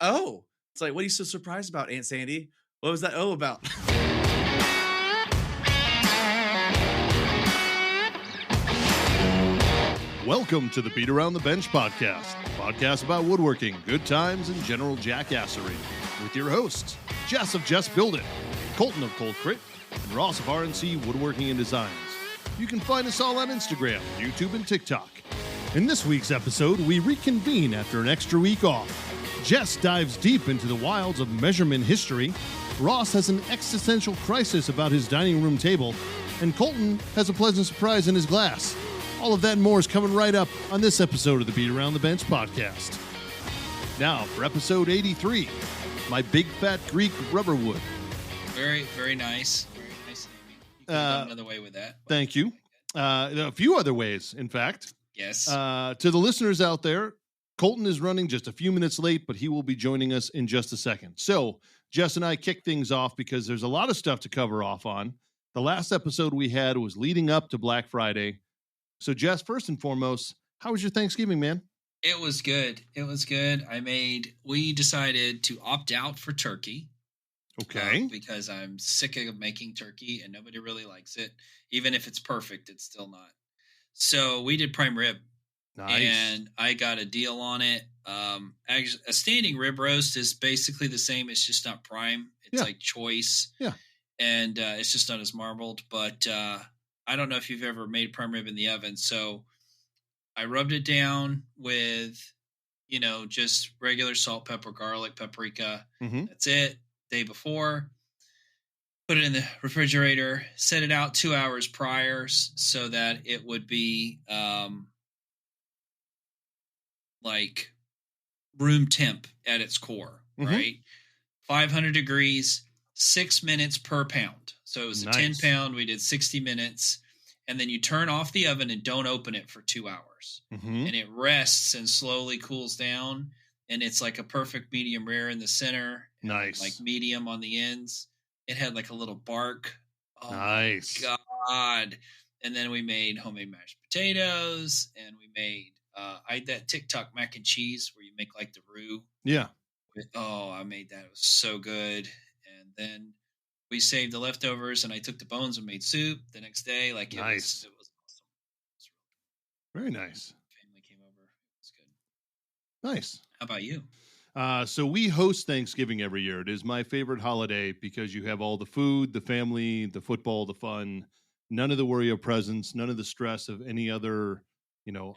Oh, it's like, what are you so surprised about, Aunt Sandy? What was that O about? Welcome to the Beat Around the Bench podcast, a podcast about woodworking, good times, and general jackassery. With your hosts, Jess of Jess Build It, Colton of Cold Crit, and Ross of RNC Woodworking and Designs. You can find us all on Instagram, YouTube, and TikTok. In this week's episode, we reconvene after an extra week off. Jess dives deep into the wilds of measurement history. Ross has an existential crisis about his dining room table. And Colton has a pleasant surprise in his glass. All of that and more is coming right up on this episode of the Beat Around the Bench podcast. Now, for episode 83, my Big Fat Greek Rubberwood. Very, very nice. Very nice naming. You could have gone another way with that. Thank you. A few other ways, in fact. Yes. To the listeners out there, Colton is running just a few minutes late, but he will be joining us in just a second. So, Jess and I kick things off because there's a lot of stuff to cover off on. The last episode we had was leading up to Black Friday. So, Jess, first and foremost, how was your Thanksgiving, man? It was good. It was good. We decided to opt out for turkey. Okay. Because I'm sick of making turkey and nobody really likes it. Even if it's perfect, it's still not. So we did prime rib. Nice. And I got a deal on it. Actually, a standing rib roast is basically the same. It's just not prime. It's like choice. Yeah. And it's just not as marbled. But I don't know if you've ever made prime rib in the oven. So I rubbed it down with, just regular salt, pepper, garlic, paprika. Mm-hmm. That's it. Day before. Put it in the refrigerator. Set it out 2 hours prior so that it would be like room temp at its core, right? 500 degrees, 6 minutes per pound. So it was a 10 pound. We did 60 minutes. And then you turn off the oven and don't open it for 2 hours. Mm-hmm. And it rests and slowly cools down. And it's like a perfect medium rare in the center. Nice. Like medium on the ends. It had like a little bark. Oh, nice. My God. And then we made homemade mashed potatoes. And we made, I had that TikTok mac and cheese where you make like the roux. Yeah. I made that. It was so good. And then we saved the leftovers and I took the bones and made soup the next day. Like it was awesome. It was very nice. Family came over. It was good. Nice. How about you? So we host Thanksgiving every year. It is my favorite holiday because you have all the food, the family, the football, the fun, none of the worry of presents, none of the stress of any other,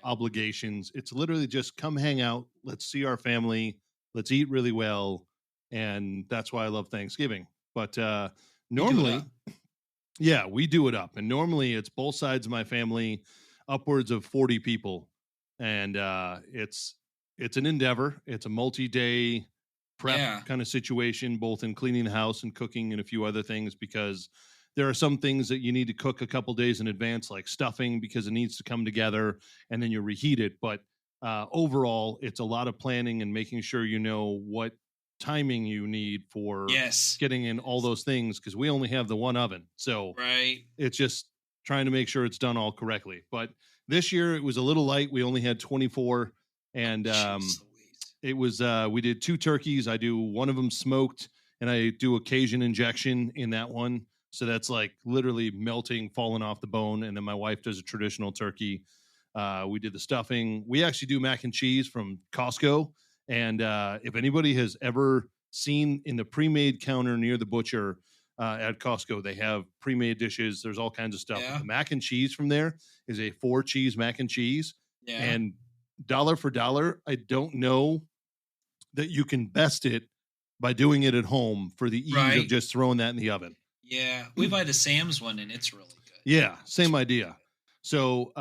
obligations. It's literally just come hang out. Let's see our family. Let's eat really well. And that's why I love Thanksgiving. But normally, we do it up. And normally it's both sides of my family, upwards of 40 people. And it's an endeavor. It's a multi-day prep kind of situation, both in cleaning the house and cooking and a few other things, because there are some things that you need to cook a couple days in advance, like stuffing, because it needs to come together and then you reheat it. But overall, it's a lot of planning and making sure you know what timing you need for getting in all those things, because we only have the one oven. So it's just trying to make sure it's done all correctly. But this year it was a little light. We only had 24. And it was, we did 2 turkeys. I do one of them smoked and I do a Cajun injection in that one. So that's like literally melting, falling off the bone. And then my wife does a traditional turkey. We did the stuffing. We actually do mac and cheese from Costco. And if anybody has ever seen in the pre-made counter near the butcher at Costco, they have pre-made dishes. There's all kinds of stuff. The mac and cheese from there is a 4-cheese mac and cheese. Yeah. And dollar for dollar, I don't know that you can best it by doing it at home for the ease of just throwing that in the oven. Yeah, we buy the Sam's one and it's really good. Yeah, same idea. So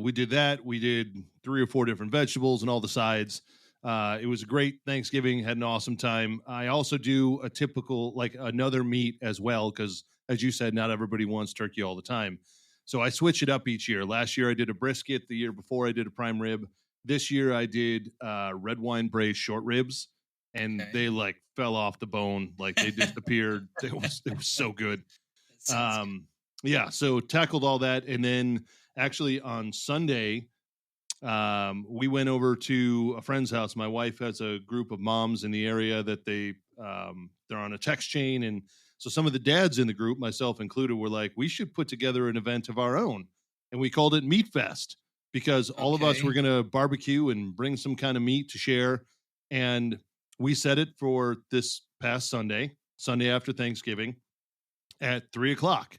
we did that. We did 3 or 4 different vegetables and all the sides. It was a great Thanksgiving. Had an awesome time. I also do a typical, like another meat as well, because as you said, not everybody wants turkey all the time. So I switch it up each year. Last year I did a brisket. The year before I did a prime rib. This year I did red wine braised short ribs, and they like fell off the bone, like they disappeared. It was so good. Good. Yeah, so tackled all that, and then actually on Sunday We went over to a friend's house. My wife has a group of moms in the area that they're on a text chain. And so some of the dads in the group, myself included, were like, we should put together an event of our own. And we called it Meat Fest because all of us were going to barbecue and bring some kind of meat to share. And we set it for this past Sunday after Thanksgiving at 3:00.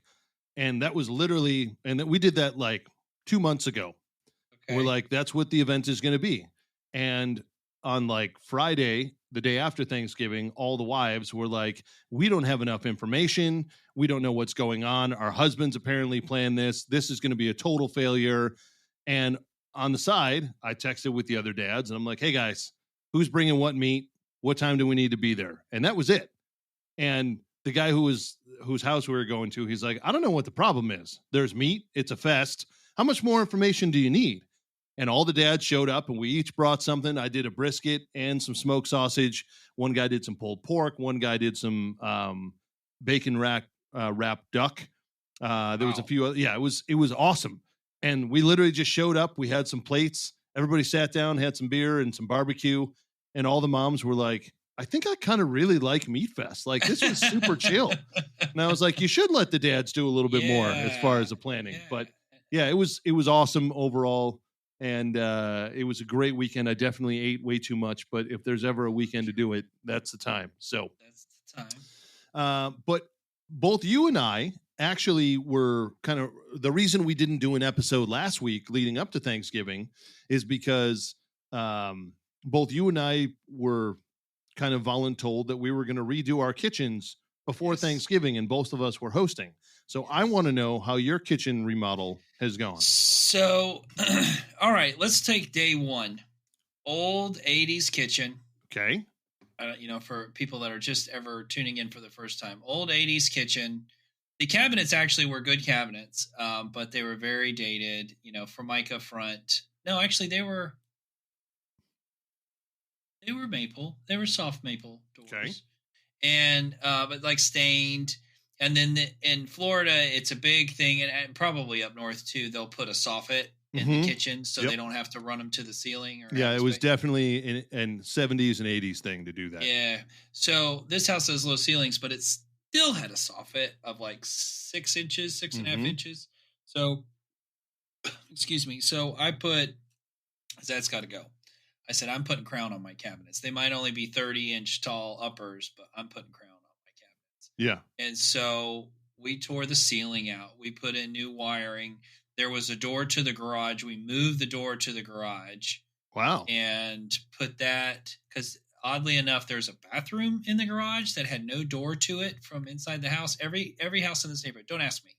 And that was literally, and we did that like 2 months ago. Okay. We're like, that's what the event is going to be. And on like Friday, the day after Thanksgiving, all the wives were like, we don't have enough information. We don't know what's going on. Our husbands apparently planned this. This is going to be a total failure. And on the side, I texted with the other dads and I'm like, hey guys, who's bringing what meat? What time do we need to be there? And that was it. And the guy whose house we were going to, he's like, I don't know what the problem is. There's meat. It's a fest. How much more information do you need? And all the dads showed up and we each brought something. I did a brisket and some smoked sausage. One guy did some pulled pork. One guy did some bacon wrapped duck. There was a few other, yeah, it was awesome. And we literally just showed up. We had some plates. Everybody sat down, had some beer and some barbecue. And all the moms were like, I think I kind of really like Meat Fest. Like this was super chill. And I was like, you should let the dads do a little bit more as far as the planning. Yeah. But yeah, it was awesome overall. And it was a great weekend. I definitely ate way too much, but if there's ever a weekend to do it, that's the time. So that's the time. But both you and I actually were kind of, the reason we didn't do an episode last week leading up to Thanksgiving is because both you and I were kind of voluntold that we were going to redo our kitchens before Thanksgiving, and both of us were hosting. So I want to know how your kitchen remodel has gone. So, all right, let's take day one. Old 80s kitchen. Okay. For people that are just ever tuning in for the first time, old 80s kitchen. The cabinets actually were good cabinets, but they were very dated, Formica front. No, actually they were maple. They were soft maple doors. Okay. And, but like stained. And then in Florida, it's a big thing, and probably up north too. They'll put a soffit in the kitchen so they don't have to run them to the ceiling. It was definitely an 70s and 80s thing to do that. Yeah. So this house has low ceilings, but it still had a soffit of like 6 inches, 6.5 inches. So, excuse me. So that's got to go. I said, I'm putting crown on my cabinets. They might only be 30-inch tall uppers, but I'm putting crown on my cabinets. Yeah. And so we tore the ceiling out. We put in new wiring. There was a door to the garage. We moved the door to the garage. Wow. And put that, because oddly enough, there's a bathroom in the garage that had no door to it from inside the house. Every house in this neighborhood. Don't ask me.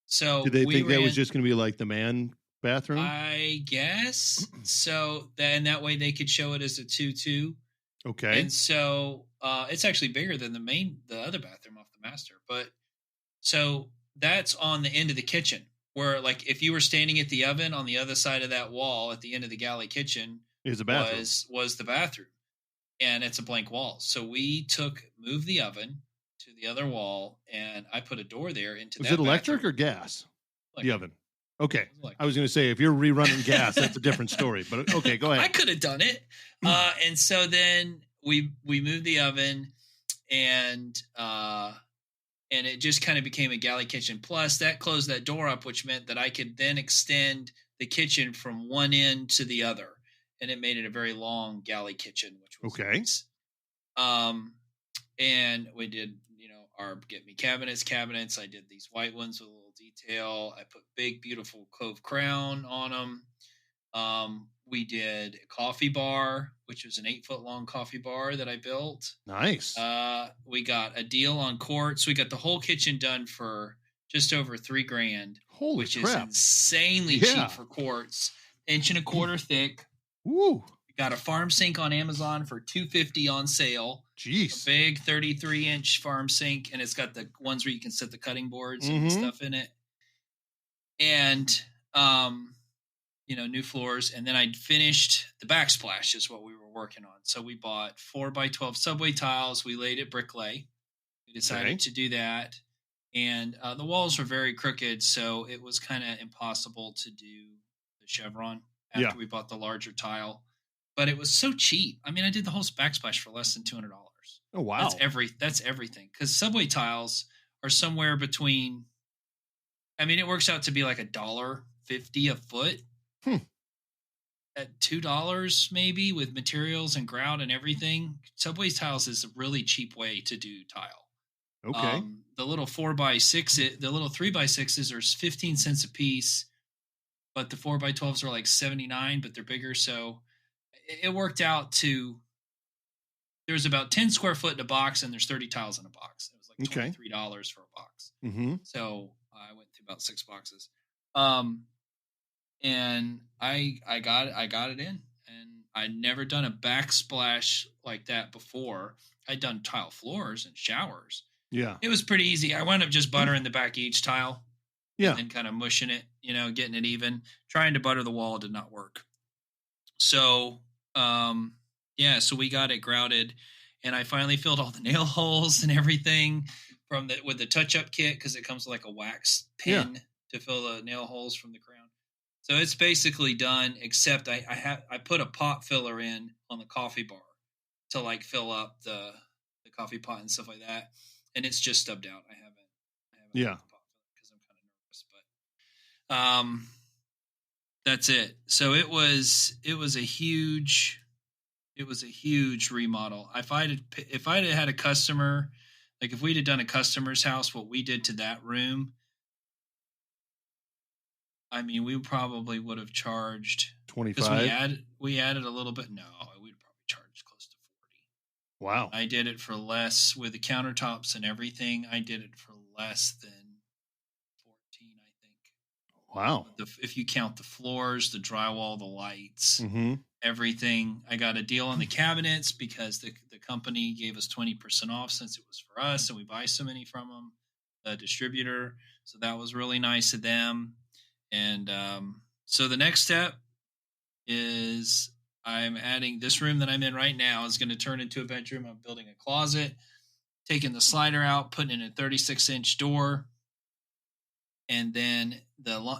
So did they think that was just going to be like the man bathroom? I guess so. Then that way they could show it as a 2-2. Okay. And so it's actually bigger than the other bathroom off the master. But so that's on the end of the kitchen, where like if you were standing at the oven, on the other side of that wall at the end of the galley kitchen is a bathroom. Was the bathroom, and it's a blank wall. So we moved the oven to the other wall, and I put a door there into that. Was it electric or gas? The oven. Okay. I was going to say, if you're rerunning gas, that's a different story, but okay, go ahead. I could have done it. And so then we moved the oven, and it just kind of became a galley kitchen. Plus that closed that door up, which meant that I could then extend the kitchen from one end to the other. And it made it a very long galley kitchen, which was nice. And we did, our get me cabinets. I did these white ones with a little detail. I put big, beautiful clove crown on them. We did a coffee bar, which was an 8-foot long coffee bar that I built. Nice. We got a deal on quartz. We got the whole kitchen done for just over $3,000. Holy which crap. is insanely cheap for quartz. 1.25 inch thick. Woo. Got a farm sink on Amazon for $250 on sale. Jeez. A big 33-inch farm sink, and it's got the ones where you can set the cutting boards and stuff in it. And, new floors. And then I finished the backsplash is what we were working on. So we bought 4x12 subway tiles. We laid it brick lay. We decided to do that. And the walls were very crooked, so it was kind of impossible to do the chevron after we bought the larger tile. But it was so cheap. I mean, I did the whole backsplash for less than $200. Oh wow, that's everything. Because subway tiles are somewhere between. I mean, it works out to be like $1.50 a foot. At $2 maybe with materials and grout and everything. Subway tiles is a really cheap way to do tile. Okay. The little 4x6, the little 3x6s are 15 cents a piece, but the 4x12s are like 79, but they're bigger. So it worked out to there's about 10 square foot in a box and there's 30 tiles in a box. It was like $23 for a box. So I went through about 6 boxes. And I got it in, and I'd never done a backsplash like that before. I'd done tile floors and showers. Yeah. It was pretty easy. I wound up just buttering the back of each tile. Yeah. And then kind of mushing it, getting it even. Trying to butter the wall did not work. So, so we got it grouted, and I finally filled all the nail holes and everything with the touch-up kit, because it comes with like a wax pin to fill the nail holes from the crown. So it's basically done, except I put a pot filler in on the coffee bar to like fill up the coffee pot and stuff like that, and it's just stubbed out. I haven't put the pot filler because I'm kind of nervous, but that's it. So it was a huge remodel. If I'd had a customer, like if we'd have done a customer's house, what we did to that room, I mean, we probably would have charged 25. We added a little bit. No, we'd probably charged close to 40. Wow. I did it for less with the countertops and everything. I did it for less than 14, I think. Wow. If you count the floors, the drywall, the lights, everything. I got a deal on the cabinets because the company gave us 20% off since it was for us, and we buy so many from them, the distributor. So that was really nice of them. And so the next step is I'm adding this room that I'm in right now is going to turn into a bedroom. I'm building a closet, taking the slider out, putting in a 36-inch door. And then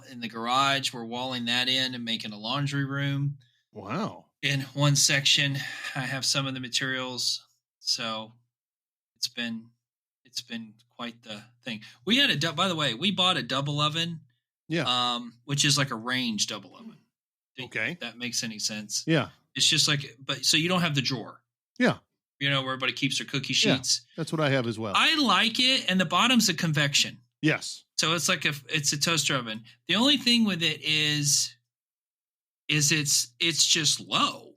in the garage, we're walling that in and making a laundry room. Wow. In one section, I have some of the materials. So it's been quite the thing. We had by the way, we bought a double oven. Yeah. Which is like a range double oven. Okay. If that makes any sense. Yeah. It's just like, but so you don't have the drawer. Yeah. Where everybody keeps their cookie sheets. Yeah, that's what I have as well. I like it, and the bottom's a convection. Yes. So it's like it's a toaster oven. The only thing with it is it's just low.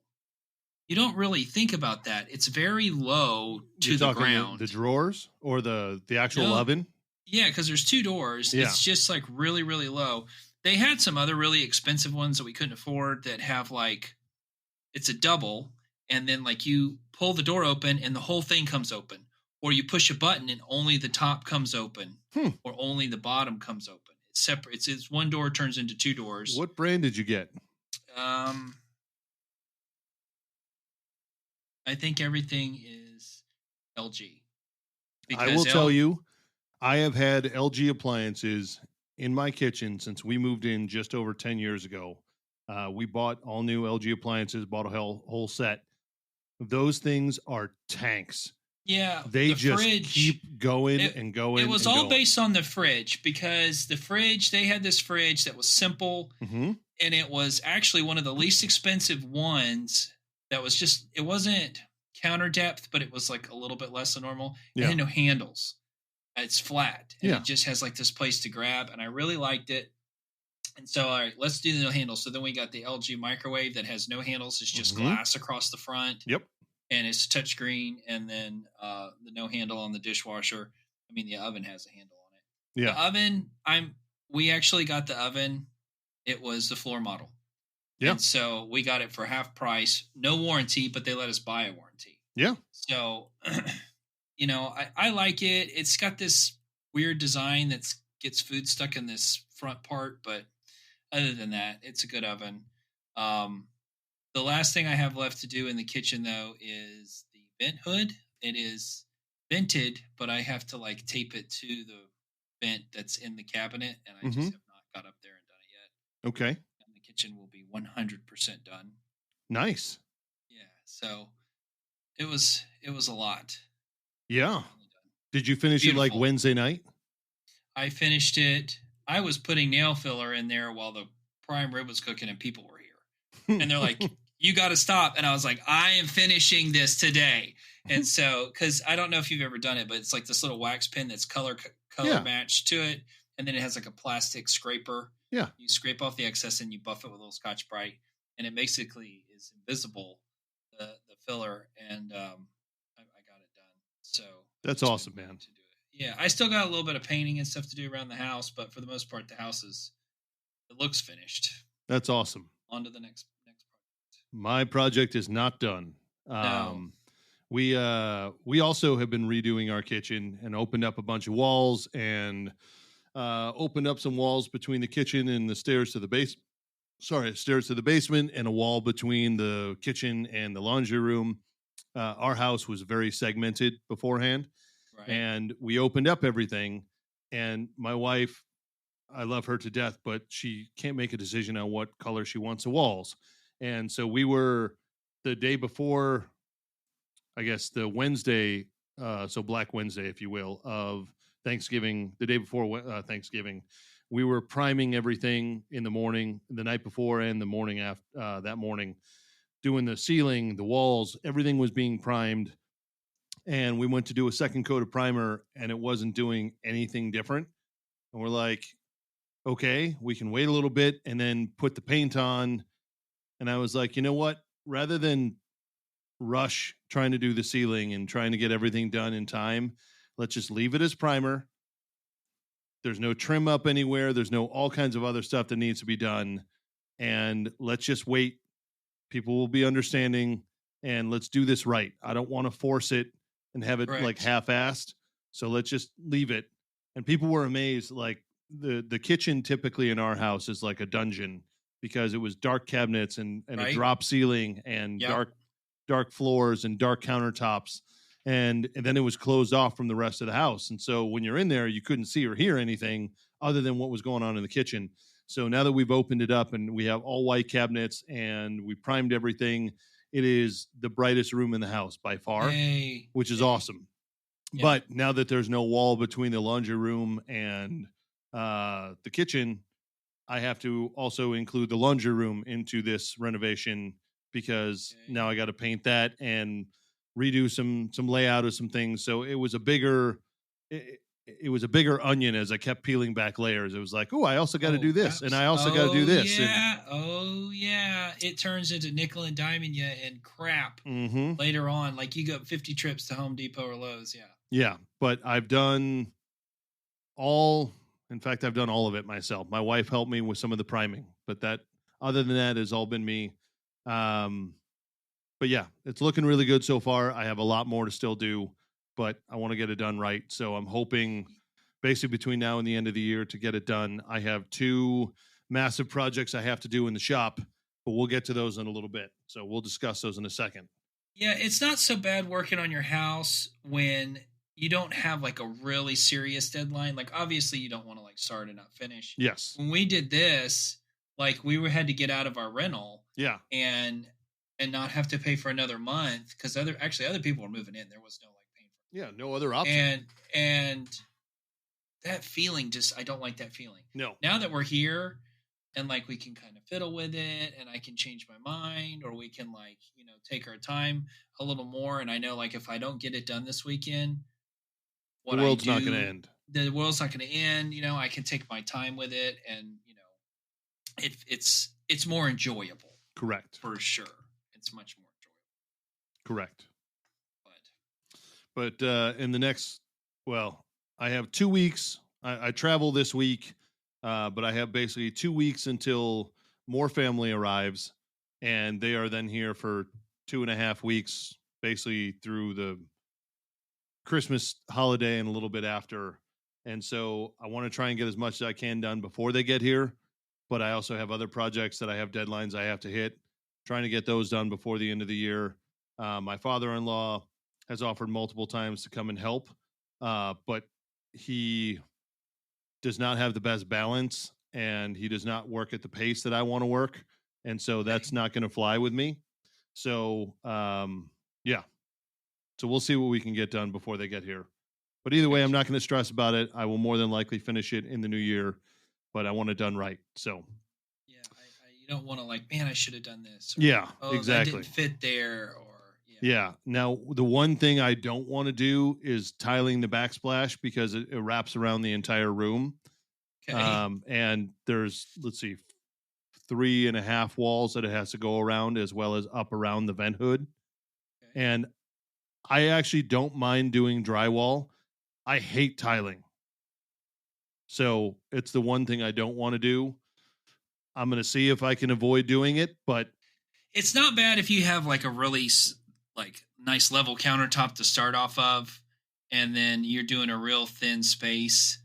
You don't really think about that. It's very low to the ground. The drawers or the actual oven? Yeah, because there's 2 doors. Yeah. It's just like really, really low. They had some other really expensive ones that we couldn't afford that have like, it's a double, and then like you pull the door open and the whole thing comes open. Or you push a button and only the top comes open. Or only the bottom comes open. It's separate. It's one door turns into 2 doors. What brand did you get? I think everything is LG. I will tell you, I have had LG appliances in my kitchen since we moved in just over 10 years ago. We bought all new LG appliances, bought a whole set. Those things are tanks. Yeah. They just keep going and going. It was all based on the fridge, because the fridge, they had this fridge that was simple, and it was actually one of the least expensive ones that was just, it wasn't counter depth, but it was like a little bit less than normal. It had no handles. It's flat, and it just has like this place to grab, and I really liked it. And so, all right, let's do the no handles. So then we got the LG microwave that has no handles. It's just glass across the front. Yep. And it's touchscreen, and then the no handle on the dishwasher. I mean, the oven has a handle on it. Yeah. The oven, we actually got the oven. It was the floor model. Yeah. And so we got it for half price, no warranty, but they let us buy a warranty. Yeah. So I like it. It's got this weird design that gets food stuck in this front part, but other than that, it's a good oven. The last thing I have left to do in the kitchen, though, is the vent hood. It is vented, but I have to like tape it to the vent that's in the cabinet, and I just have not got up there and done it yet. Okay. In the kitchen will be 100% done. Nice. Yeah. So it was a lot. Yeah. Did you finish it like Wednesday night? I finished it. I was putting nail filler in there while the prime rib was cooking and people were here. And they're like, you got to stop. And I was like, I am finishing this today. And so, because I don't know if you've ever done it, but it's like this little wax pen that's color matched to it. And then it has like a plastic scraper. Yeah. You scrape off the excess and you buff it with a little Scotch Brite. And it basically is invisible, the filler. And I got it done. So that's awesome, man. To do it. Yeah. I still got a little bit of painting and stuff to do around the house, but for the most part, the house it looks finished. That's awesome. On to the next project. My project is not done. No. We also have been redoing our kitchen and opened up a bunch of walls and opened up some walls between the kitchen and the stairs to the basement and a wall between the kitchen and the laundry room. Our house was very segmented beforehand, right. And we opened up everything. And my wife, I love her to death, but she can't make a decision on what color she wants the walls. And so we were the day before, I guess the Wednesday, so Black Wednesday, if you will, of Thanksgiving, the day before Thanksgiving, we were priming everything in the morning, the night before and the morning after, that morning, doing the ceiling, the walls, everything was being primed. And we went to do a second coat of primer and it wasn't doing anything different. And we're like, okay, we can wait a little bit and then put the paint on. And I was like, you know what? Rather than rush trying to do the ceiling and trying to get everything done in time, let's just leave it as primer. There's no trim up anywhere. There's no all kinds of other stuff that needs to be done. And let's just wait. People will be understanding and let's do this right. I don't want to force it and have it like half-assed. So let's just leave it. And people were amazed. Like the kitchen typically in our house is like a dungeon because it was dark cabinets and a drop ceiling and dark floors and dark countertops. And then it was closed off from the rest of the house. And so when you're in there, you couldn't see or hear anything other than what was going on in the kitchen. So now that we've opened it up and we have all white cabinets and we primed everything, it is the brightest room in the house by far, which is awesome. Yeah. But now that there's no wall between the laundry room and the kitchen, I have to also include the laundry room into this renovation because now I got to paint that and redo some layout of some things. So it was a bigger onion as I kept peeling back layers. It was like, oh, I also got to do this, and I also got to do this. Yeah, it turns into nickel and diming you and crap later on. Like you go 50 trips to Home Depot or Lowe's. Yeah, but I've done all of it myself. My wife helped me with some of the priming, but other than that has all been me. But yeah, it's looking really good so far. I have a lot more to still do, but I want to get it done right. So I'm hoping basically between now and the end of the year to get it done. I have 2 massive projects I have to do in the shop, but we'll get to those in a little bit. So we'll discuss those in a second. Yeah, it's not so bad working on your house when you don't have like a really serious deadline. Like obviously you don't want to like start and not finish. Yes. When we did this, like we had to get out of our rental. Yeah. And not have to pay for another month because other people were moving in. There was no like paying for it. Yeah, no other option. And that feeling I don't like that feeling. No. Now that we're here and like we can kind of fiddle with it and I can change my mind or we can like, take our time a little more. And I know like if I don't get it done this weekend, the world's not going to end. The world's not going to end. I can take my time with it and, it's more enjoyable. Correct. For sure. It's much more enjoyable. Correct. But in the next, I have 2 weeks. I travel this week, but I have basically 2 weeks until more family arrives, and they are then here for 2.5 weeks, basically through the Christmas holiday and a little bit after. And so I want to try and get as much as I can done before they get here, but I also have other projects that I have deadlines I have to hit. Trying to get those done before the end of the year. My father-in-law has offered multiple times to come and help, but he does not have the best balance and he does not work at the pace that I want to work. And so that's not going to fly with me. So, yeah. So we'll see what we can get done before they get here. But either way, I'm not going to stress about it. I will more than likely finish it in the new year, but I want it done right. So, yeah, you don't want to like, man, I should have done this. Or, yeah, exactly. That didn't fit there. Or yeah. Now, the one thing I don't want to do is tiling the backsplash because it wraps around the entire room. Okay. And there's, let's see, 3.5 walls that it has to go around as well as up around the vent hood. Okay. And I actually don't mind doing drywall. I hate tiling. So it's the one thing I don't want to do. I'm going to see if I can avoid doing it, but it's not bad if you have like a really like nice level countertop to start off of, and then you're doing a real thin space.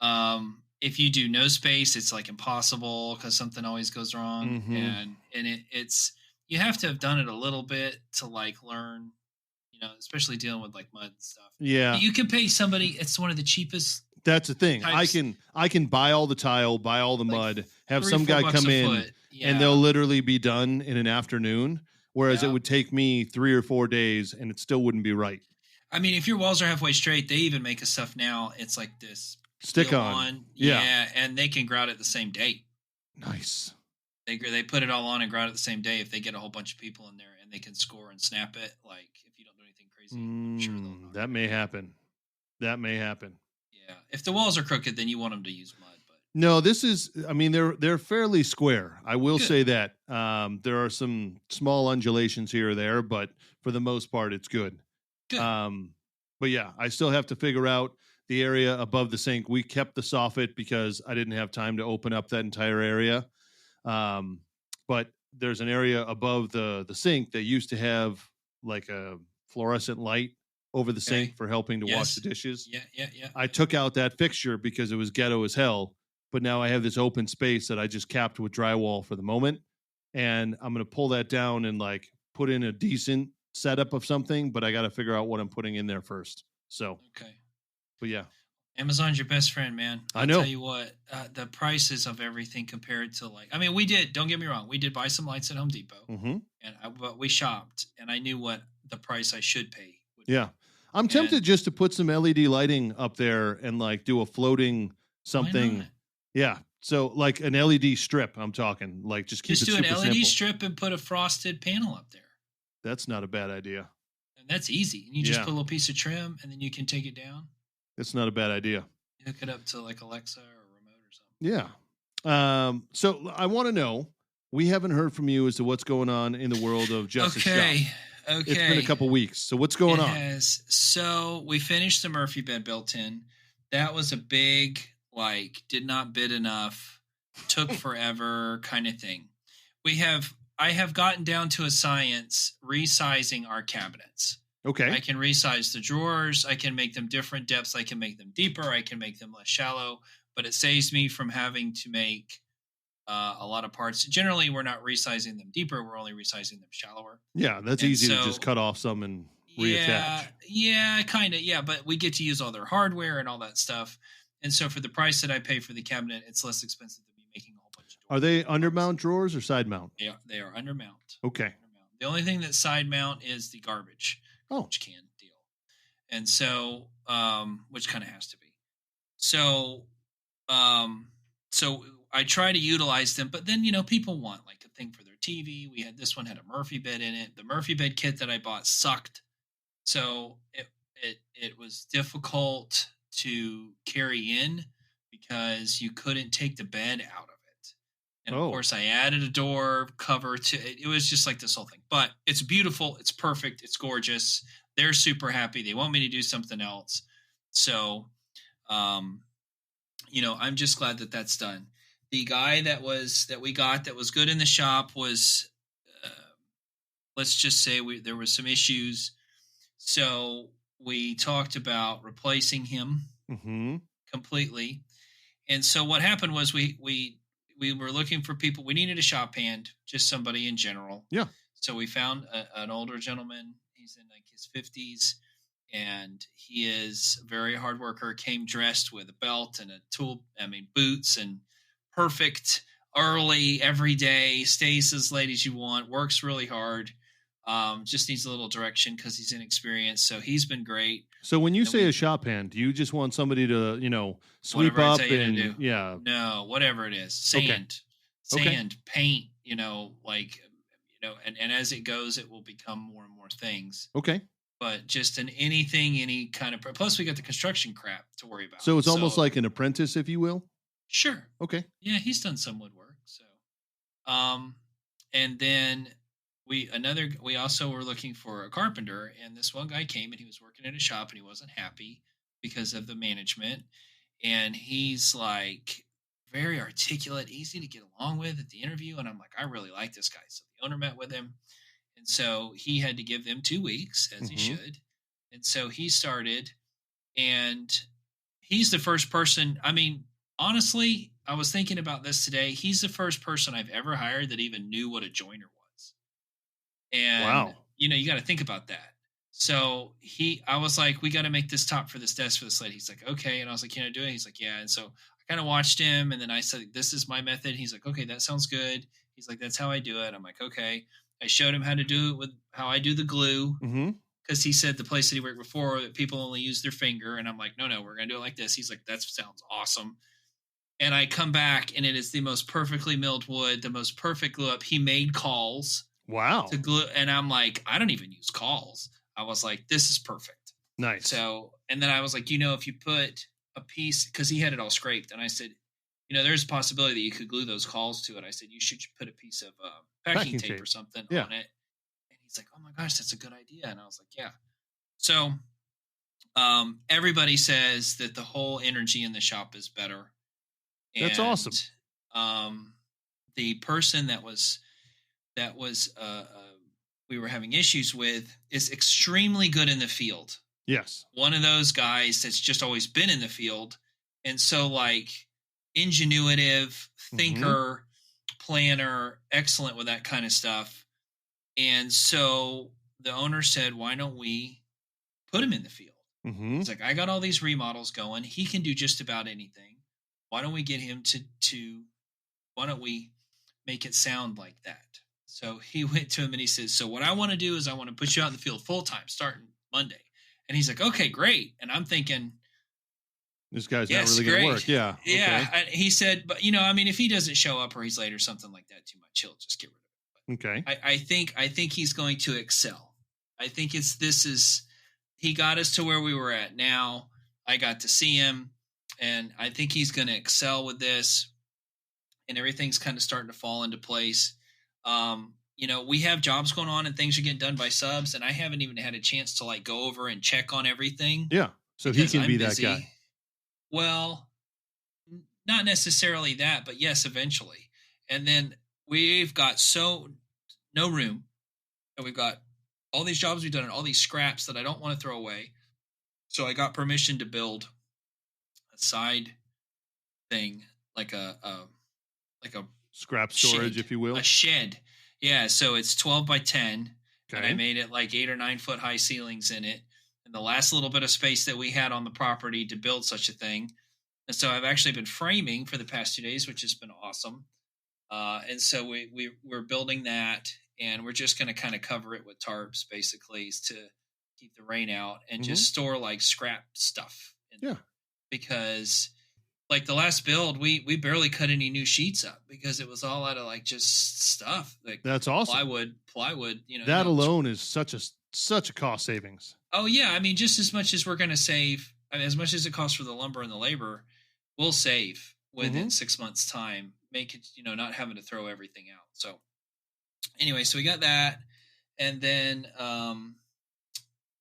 If you do no space, it's like impossible because something always goes wrong. Mm-hmm. And it's you have to have done it a little bit to like learn, especially dealing with like mud and stuff. Yeah. But you can pay somebody. It's one of the cheapest. That's the thing. I can buy all the tile, buy all the mud, have some guy come in and they'll literally be done in an afternoon. Whereas it would take me 3 or 4 days and it still wouldn't be right. I mean, if your walls are halfway straight, they even make us stuff now. It's like this stick on. Yeah. And they can grout it the same day. Nice. They put it all on and grout it the same day if they get a whole bunch of people in there and they can score and snap it. Like if you don't do anything crazy, I'm sure that may happen. That may happen. Yeah. If the walls are crooked, then you want them to use mud. But no, this is, I mean, they're fairly square. I will say that. There are some small undulations here or there, but for the most part, it's good. But yeah, I still have to figure out the area above the sink. We kept the soffit because I didn't have time to open up that entire area. But there's an area above the sink that used to have like a fluorescent light over the sink for helping to wash the dishes. Yeah. I took out that fixture because it was ghetto as hell. But now I have this open space that I just capped with drywall for the moment. And I'm going to pull that down and like put in a decent setup of something, but I got to figure out what I'm putting in there first. So, okay. But yeah. Amazon's your best friend, man. I know. Tell you what, the prices of everything compared to like, I mean, don't get me wrong. We did buy some lights at Home Depot but we shopped and I knew what the price I should pay. Yeah. I'm tempted just to put some LED lighting up there and like do a floating something. Yeah. So like an LED strip, I'm talking like just keep it super simple. Just do an LED strip and put a frosted panel up there. That's not a bad idea. And that's easy. And you just put a little piece of trim and then you can take it down. It's not a bad idea. You hook it up to like Alexa or a remote or something. Yeah. So I want to know, we haven't heard from you as to what's going on in the world of Jess's shop. Okay. It's been a couple weeks. So what's going on? So we finished the Murphy bed built in. That was a big, like, did not bid enough, took forever kind of thing. I have gotten down to a science resizing our cabinets. Okay. I can resize the drawers. I can make them different depths. I can make them deeper. I can make them less shallow. But it saves me from having to make a lot of parts. Generally, we're not resizing them deeper. We're only resizing them shallower. Yeah, that's easy to just cut off some and reattach. Yeah, kind of. Yeah, but we get to use all their hardware and all that stuff. And so for the price that I pay for the cabinet, it's less expensive than me making a whole bunch of doors. Are they undermount drawers or side mount? Yeah, they are undermount. Okay. The only thing that's side mount is the garbage can deal. And so, which kind of has to be. So I try to utilize them, but then, people want like a thing for their TV. This one had a Murphy bed in it. The Murphy bed kit that I bought sucked. So it was difficult to carry in because you couldn't take the bed out of it. And of course I added a door cover to it. It was just like this whole thing, but it's beautiful. It's perfect. It's gorgeous. They're super happy. They want me to do something else. So, I'm just glad that that's done. The guy that we got that was good in the shop was, let's just say there was some issues. So we talked about replacing him completely. And so what happened was we were looking for people. We needed a shop hand, just somebody in general. Yeah. So we found an older gentleman. He's in like his 50s. And he is a very hard worker, came dressed with a belt and boots and perfect, early every day, stays as late as you want, works really hard. Just needs a little direction because he's inexperienced. So he's been great. So when you And say a shop hand, do you just want somebody to, sweep whatever I tell up you to and do. yeah. No, whatever it is, Okay. sand, paint, and as it goes, it will become more and more things. Okay. But just in anything, any kind of, plus we got the construction crap to worry about. So it's almost like an apprentice, if you will. Sure. Okay. Yeah, he's done some woodwork. So, and then we also were looking for a carpenter, and this one guy came and he was working in a shop and he wasn't happy because of the management, and he's like very articulate, easy to get along with at the interview, and I'm like, I really like this guy. So the owner met with him, and so he had to give them 2 weeks as he should, and so he started, and he's the first person. I mean, honestly, I was thinking about this today. He's the first person I've ever hired that even knew what a joiner was. And, wow. You got to think about that. So I was like, we got to make this top for this desk for this lady. He's like, okay. And I was like, can I do it? He's like, yeah. And so I kind of watched him, and then I said, this is my method. He's like, okay, that sounds good. He's like, that's how I do it. I'm like, okay. I showed him how to do it with how I do the glue. Because he said the place that he worked before that people only use their finger. And I'm like, no, we're going to do it like this. He's like, that sounds awesome. And I come back, and it is the most perfectly milled wood, the most perfect glue up. He made calls. Wow. To glue. And I'm like, I don't even use calls. I was like, this is perfect. Nice. So, and then I was like, if you put a piece, because he had it all scraped. And I said, there's a possibility that you could glue those calls to it. I said, you should put a piece of packing tape or something on it. He's like, oh my gosh, that's a good idea. And I was like, yeah. So everybody says that the whole energy in the shop is better. That's awesome. The person that we were having issues with is extremely good in the field. Yes. One of those guys that's just always been in the field. And so like ingenuitive, thinker, planner, excellent with that kind of stuff. And so the owner said, why don't we put him in the field? He's like, I got all these remodels going. He can do just about anything. Why don't we get him why don't we make it sound like that? So he went to him and he says, so what I want to do is I want to put you out in the field full time starting Monday. And he's like, okay, great. And I'm thinking, this guy's not really going to work. Yeah. Yeah. Okay. He said, but if he doesn't show up or he's late or something like that too much, he'll just get rid of it. Okay. I think he's going to excel. I think he got us to where we were at now. I got to see him, and I think he's going to excel with this, and everything's kind of starting to fall into place. We have jobs going on and things are getting done by subs, and I haven't even had a chance to like go over and check on everything. Yeah. So he can be that guy. Well, not necessarily that, but yes, eventually. And then we've got no room, and we've got all these jobs we've done and all these scraps that I don't want to throw away. So I got permission to build a side thing, like a scrap storage, shed, if you will. A shed. Yeah. So it's 12 by 10. Okay. And I made it like 8 or 9 foot high ceilings in it. And the last little bit of space that we had on the property to build such a thing. And so I've actually been framing for the past 2 days, which has been awesome. And so we're building that, and we're just going to kind of cover it with tarps, basically, to keep the rain out, and just store like scrap stuff in there. Because like the last build, we barely cut any new sheets up because it was all out of like just stuff. Like that's awesome. Plywood. That alone is such a cost savings. Oh yeah, just as much as we're going to save, as much as it costs for the lumber and the labor, we'll save within 6 months' time. Make it, not having to throw everything out. So anyway, so we got that. And then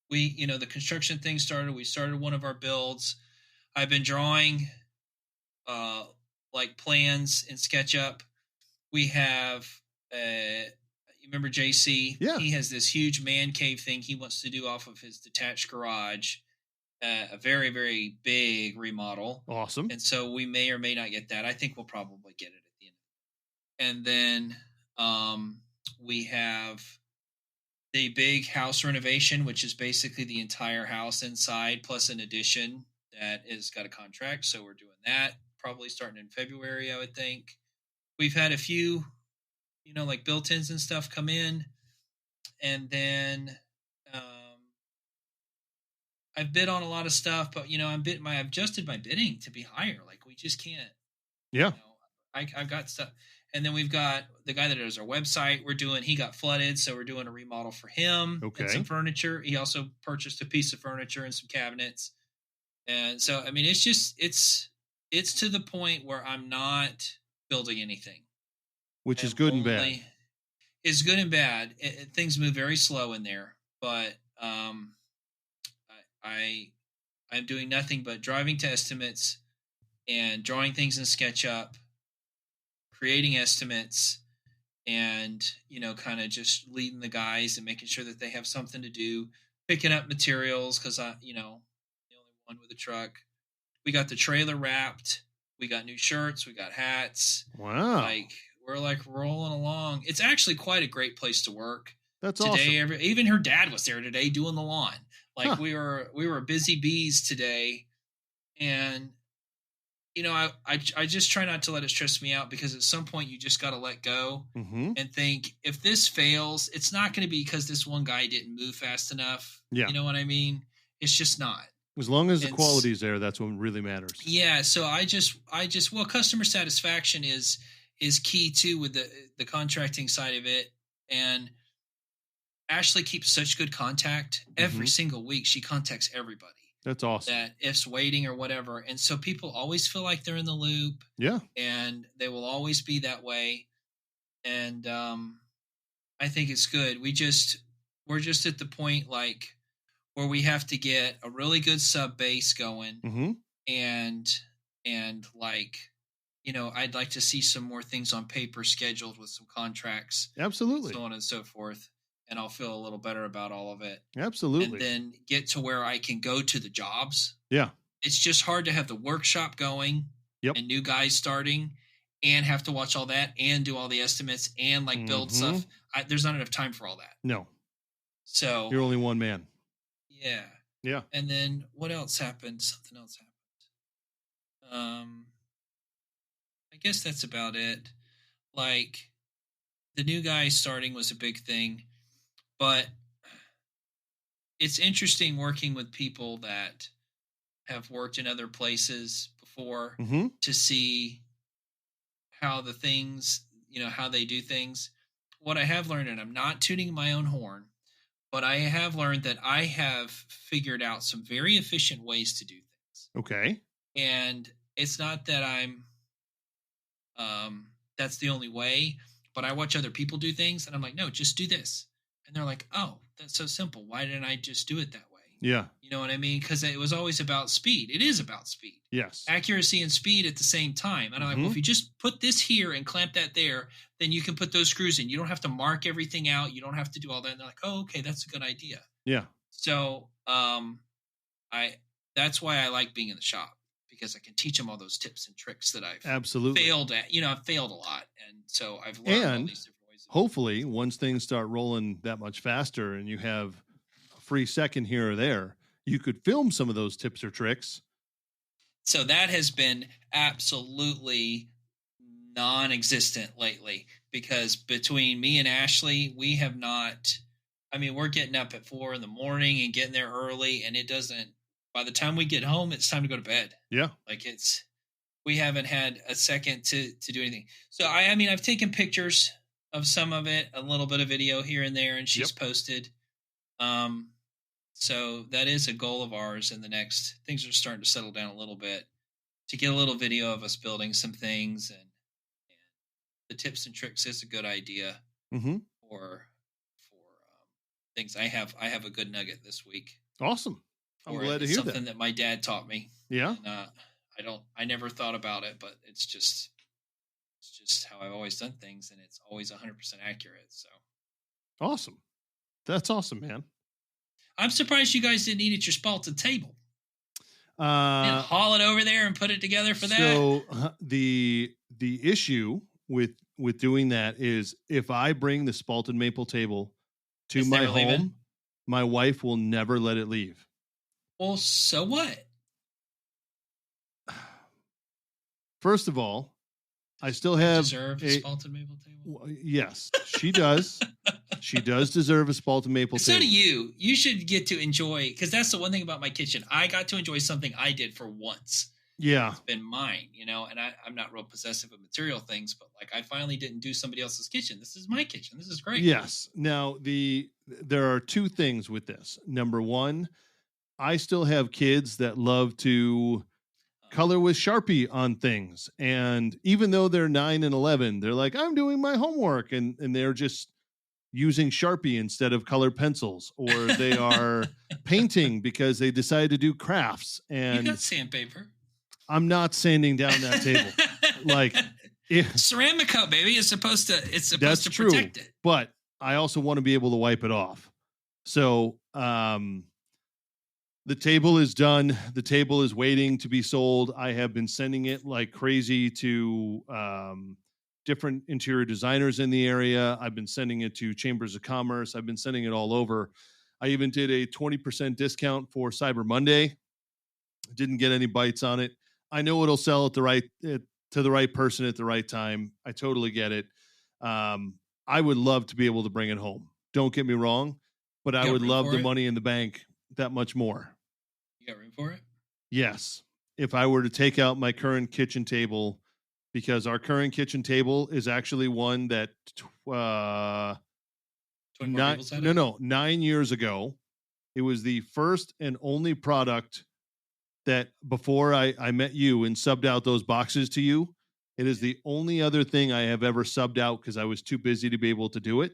the construction thing started. We started one of our builds. I've been drawing like plans in SketchUp. We have, you remember JC? Yeah. He has this huge man cave thing he wants to do off of his detached garage. A very, very big remodel. Awesome. And so we may or may not get that. I think we'll probably get it at the end. And then we have the big house renovation, which is basically the entire house inside plus an addition that is got a contract. So we're doing that. probably starting in February, I would think. We've had a few, like built-ins and stuff come in, and then I've bid on a lot of stuff, but I've adjusted my bidding to be higher. Like we just can't. Yeah. I've got stuff, and then we've got the guy that does our website. He got flooded, so we're doing a remodel for him and some furniture. He also purchased a piece of furniture and some cabinets, and so I mean, it's to the point where I'm not building anything, which is good and bad. It's good and bad. Things move very slow in there, but I'm doing nothing but driving to estimates and drawing things in SketchUp, creating estimates, and kind of just leading the guys and making sure that they have something to do, picking up materials because the only one with a truck. We got the trailer wrapped. We got new shirts. We got hats. Wow! We're rolling along. It's actually quite a great place to work. That's today, awesome. Even her dad was there today doing the lawn. We were busy bees today, and I just try not to let it stress me out because at some point you just got to let go and think if this fails, it's not going to be because this one guy didn't move fast enough. Yeah, you know what I mean. It's just not. As long as the quality's there, that's what really matters. Yeah. So I just customer satisfaction is key too with the contracting side of it, and Ashley keeps such good contact every single week. She contacts everybody. That's awesome. That if's waiting or whatever. And so people always feel like they're in the loop. Yeah. And they will always be that way. And I think it's good. We're just at the point where we have to get a really good sub base going. And I'd like to see some more things on paper scheduled with some contracts. Absolutely. So on and so forth. And I'll feel a little better about all of it. Absolutely. And then get to where I can go to the jobs. Yeah. It's just hard to have the workshop going and new guys starting and have to watch all that and do all the estimates and build stuff. There's not enough time for all that. No. So you're only one man. Yeah. Yeah. And then what else happened? Something else happened. I guess that's about it. The new guy starting was a big thing. But it's interesting working with people that have worked in other places before to see how the things, how they do things. What I have learned, and I'm not tooting my own horn, but I have learned that I have figured out some very efficient ways to do things. Okay. And it's not that that's the only way, but I watch other people do things and I'm like, no, just do this. And they're like, oh, that's so simple. Why didn't I just do it that way? Yeah. You know what I mean? Because it was always about speed. It is about speed. Yes. Accuracy and speed at the same time. And I'm like, well, if you just put this here and clamp that there, then you can put those screws in. You don't have to mark everything out. You don't have to do all that. And they're like, oh, okay, that's a good idea. Yeah. So that's why I like being in the shop, because I can teach them all those tips and tricks that I've failed at. I've failed a lot. And so I've learned all these different ways. Hopefully, once things start rolling that much faster and you have a free second here or there, you could film some of those tips or tricks. So that has been absolutely non-existent lately, because between me and Ashley, we have not, we're getting up at 4 a.m. and getting there early, and it doesn't, by the time we get home, it's time to go to bed. Yeah. We haven't had a second to do anything. So I've taken pictures of some of it, a little bit of video here and there, and she's posted. So that is a goal of ours in the next, things are starting to settle down a little bit, to get a little video of us building some things, and the tips and tricks is a good idea for things. I have a good nugget this week. Awesome. I'm glad to hear something that my dad taught me. Yeah. And, I never thought about it, but it's just how I've always done things, and it's always 100% accurate. So awesome. That's awesome, man. I'm surprised you guys didn't eat at your spalted table. And haul it over there and put it together for that. So the issue with doing that is, if I bring the spalted maple table to my home, leaving. My wife will never let it leave. Well, so what? First of all, I still I have deserve a spalted maple table. Yes, she does. She does deserve a spalted maple So table. do you. You should get to enjoy, because that's the one thing about my kitchen. I got to enjoy something I did for once. Yeah. It's been mine, and I'm not real possessive of material things, but like I finally didn't do somebody else's kitchen. This is my kitchen. This is great. Yes. Now there are two things with this. Number one, I still have kids that love to color with Sharpie on things. And even though they're 9 and 11, they're like, I'm doing my homework. And they're just using Sharpie instead of colored pencils, or they are painting because they decided to do crafts. And you got sandpaper. I'm not sanding down that table. Like ceramic coat, baby. It's supposed to that's protect true, it. But I also want to be able to wipe it off. So, the table is done. The table is waiting to be sold. I have been sending it like crazy to different interior designers in the area. I've been sending it to chambers of commerce. I've been sending it all over. I even did a 20% discount for Cyber Monday. Didn't get any bites on it. I know it'll sell at to the right person at the right time. I totally get it. I would love to be able to bring it home. Don't get me wrong, but I would love the money in the bank that much more. You got room for it? Yes. If I were to take out my current kitchen table, because our current kitchen table is actually one that 9 years ago, it was the first and only product that before I met you and subbed out those boxes to you, it is the only other thing I have ever subbed out because I was too busy to be able to do it.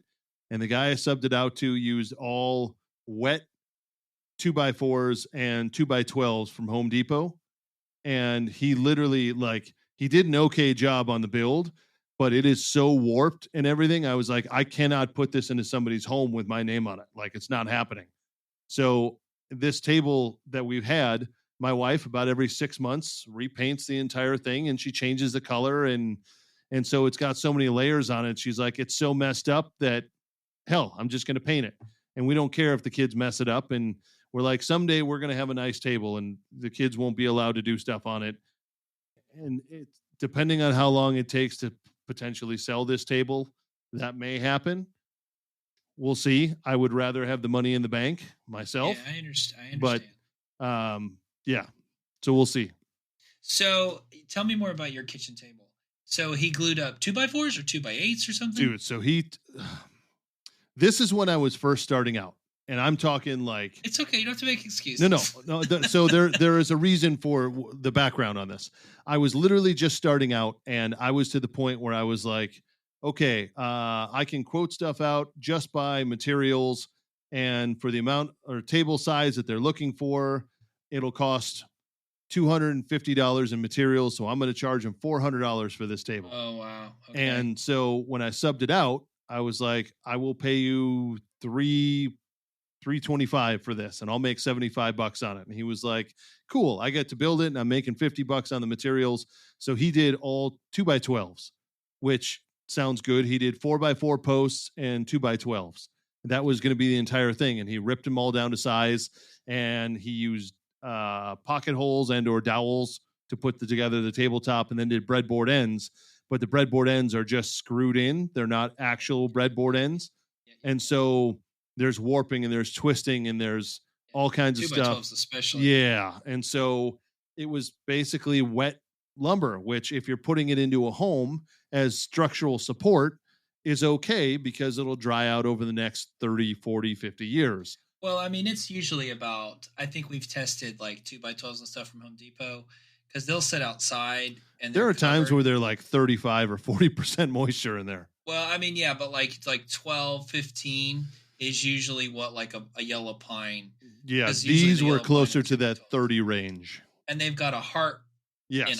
And the guy I subbed it out to used all wet 2x4s and 2x12s from Home Depot. And he literally, like, he did an okay job on the build, but it is so warped and everything. I was like, I cannot put this into somebody's home with my name on it. Like, it's not happening. So this table that we've had, my wife about every 6 months repaints the entire thing, and she changes the color. And so it's got so many layers on it. She's like, it's so messed up that hell, I'm just going to paint it. And we don't care if the kids mess it up. And we're like, someday we're going to have a nice table and the kids won't be allowed to do stuff on it. And it's depending on how long it takes to potentially sell this table, that may happen. We'll see. I would rather have the money in the bank myself. Yeah, I understand. But yeah, so we'll see. So tell me more about your kitchen table. So he glued up 2x4s or 2x8s or something? Dude, so this is when I was first starting out. And I'm talking like... It's okay. You don't have to make excuses. No. So there is a reason for the background on this. I was literally just starting out, and I was to the point where I was like, okay, I can quote stuff out just by materials, and for the amount or table size that they're looking for, it'll cost $250 in materials. So I'm going to charge them $400 for this table. Oh, wow. Okay. And so when I subbed it out, I was like, I will pay you $325 for this, and I'll make $75 on it. And he was like, cool, I get to build it, and I'm making $50 on the materials. So he did all 2x12s, which sounds good. He did 4x4 posts and 2x12s. That was going to be the entire thing. And he ripped them all down to size, and he used pocket holes and or dowels to put together the tabletop, and then did breadboard ends. But the breadboard ends are just screwed in. They're not actual breadboard ends. And so there's warping and there's twisting and there's all kinds of stuff. Especially. Yeah. And so it was basically wet lumber, which if you're putting it into a home as structural support is okay because it'll dry out over the next 30, 40, 50 years. Well, I mean, it's usually about, I think we've tested like 2x12s and stuff from Home Depot because they'll sit outside. And there are times where they're like 35 or 40% moisture in there. Well, I mean, yeah, but like 12, 15 is usually what, like a yellow pine. Yeah, these were closer to that 30 range. And they've got a heart in them.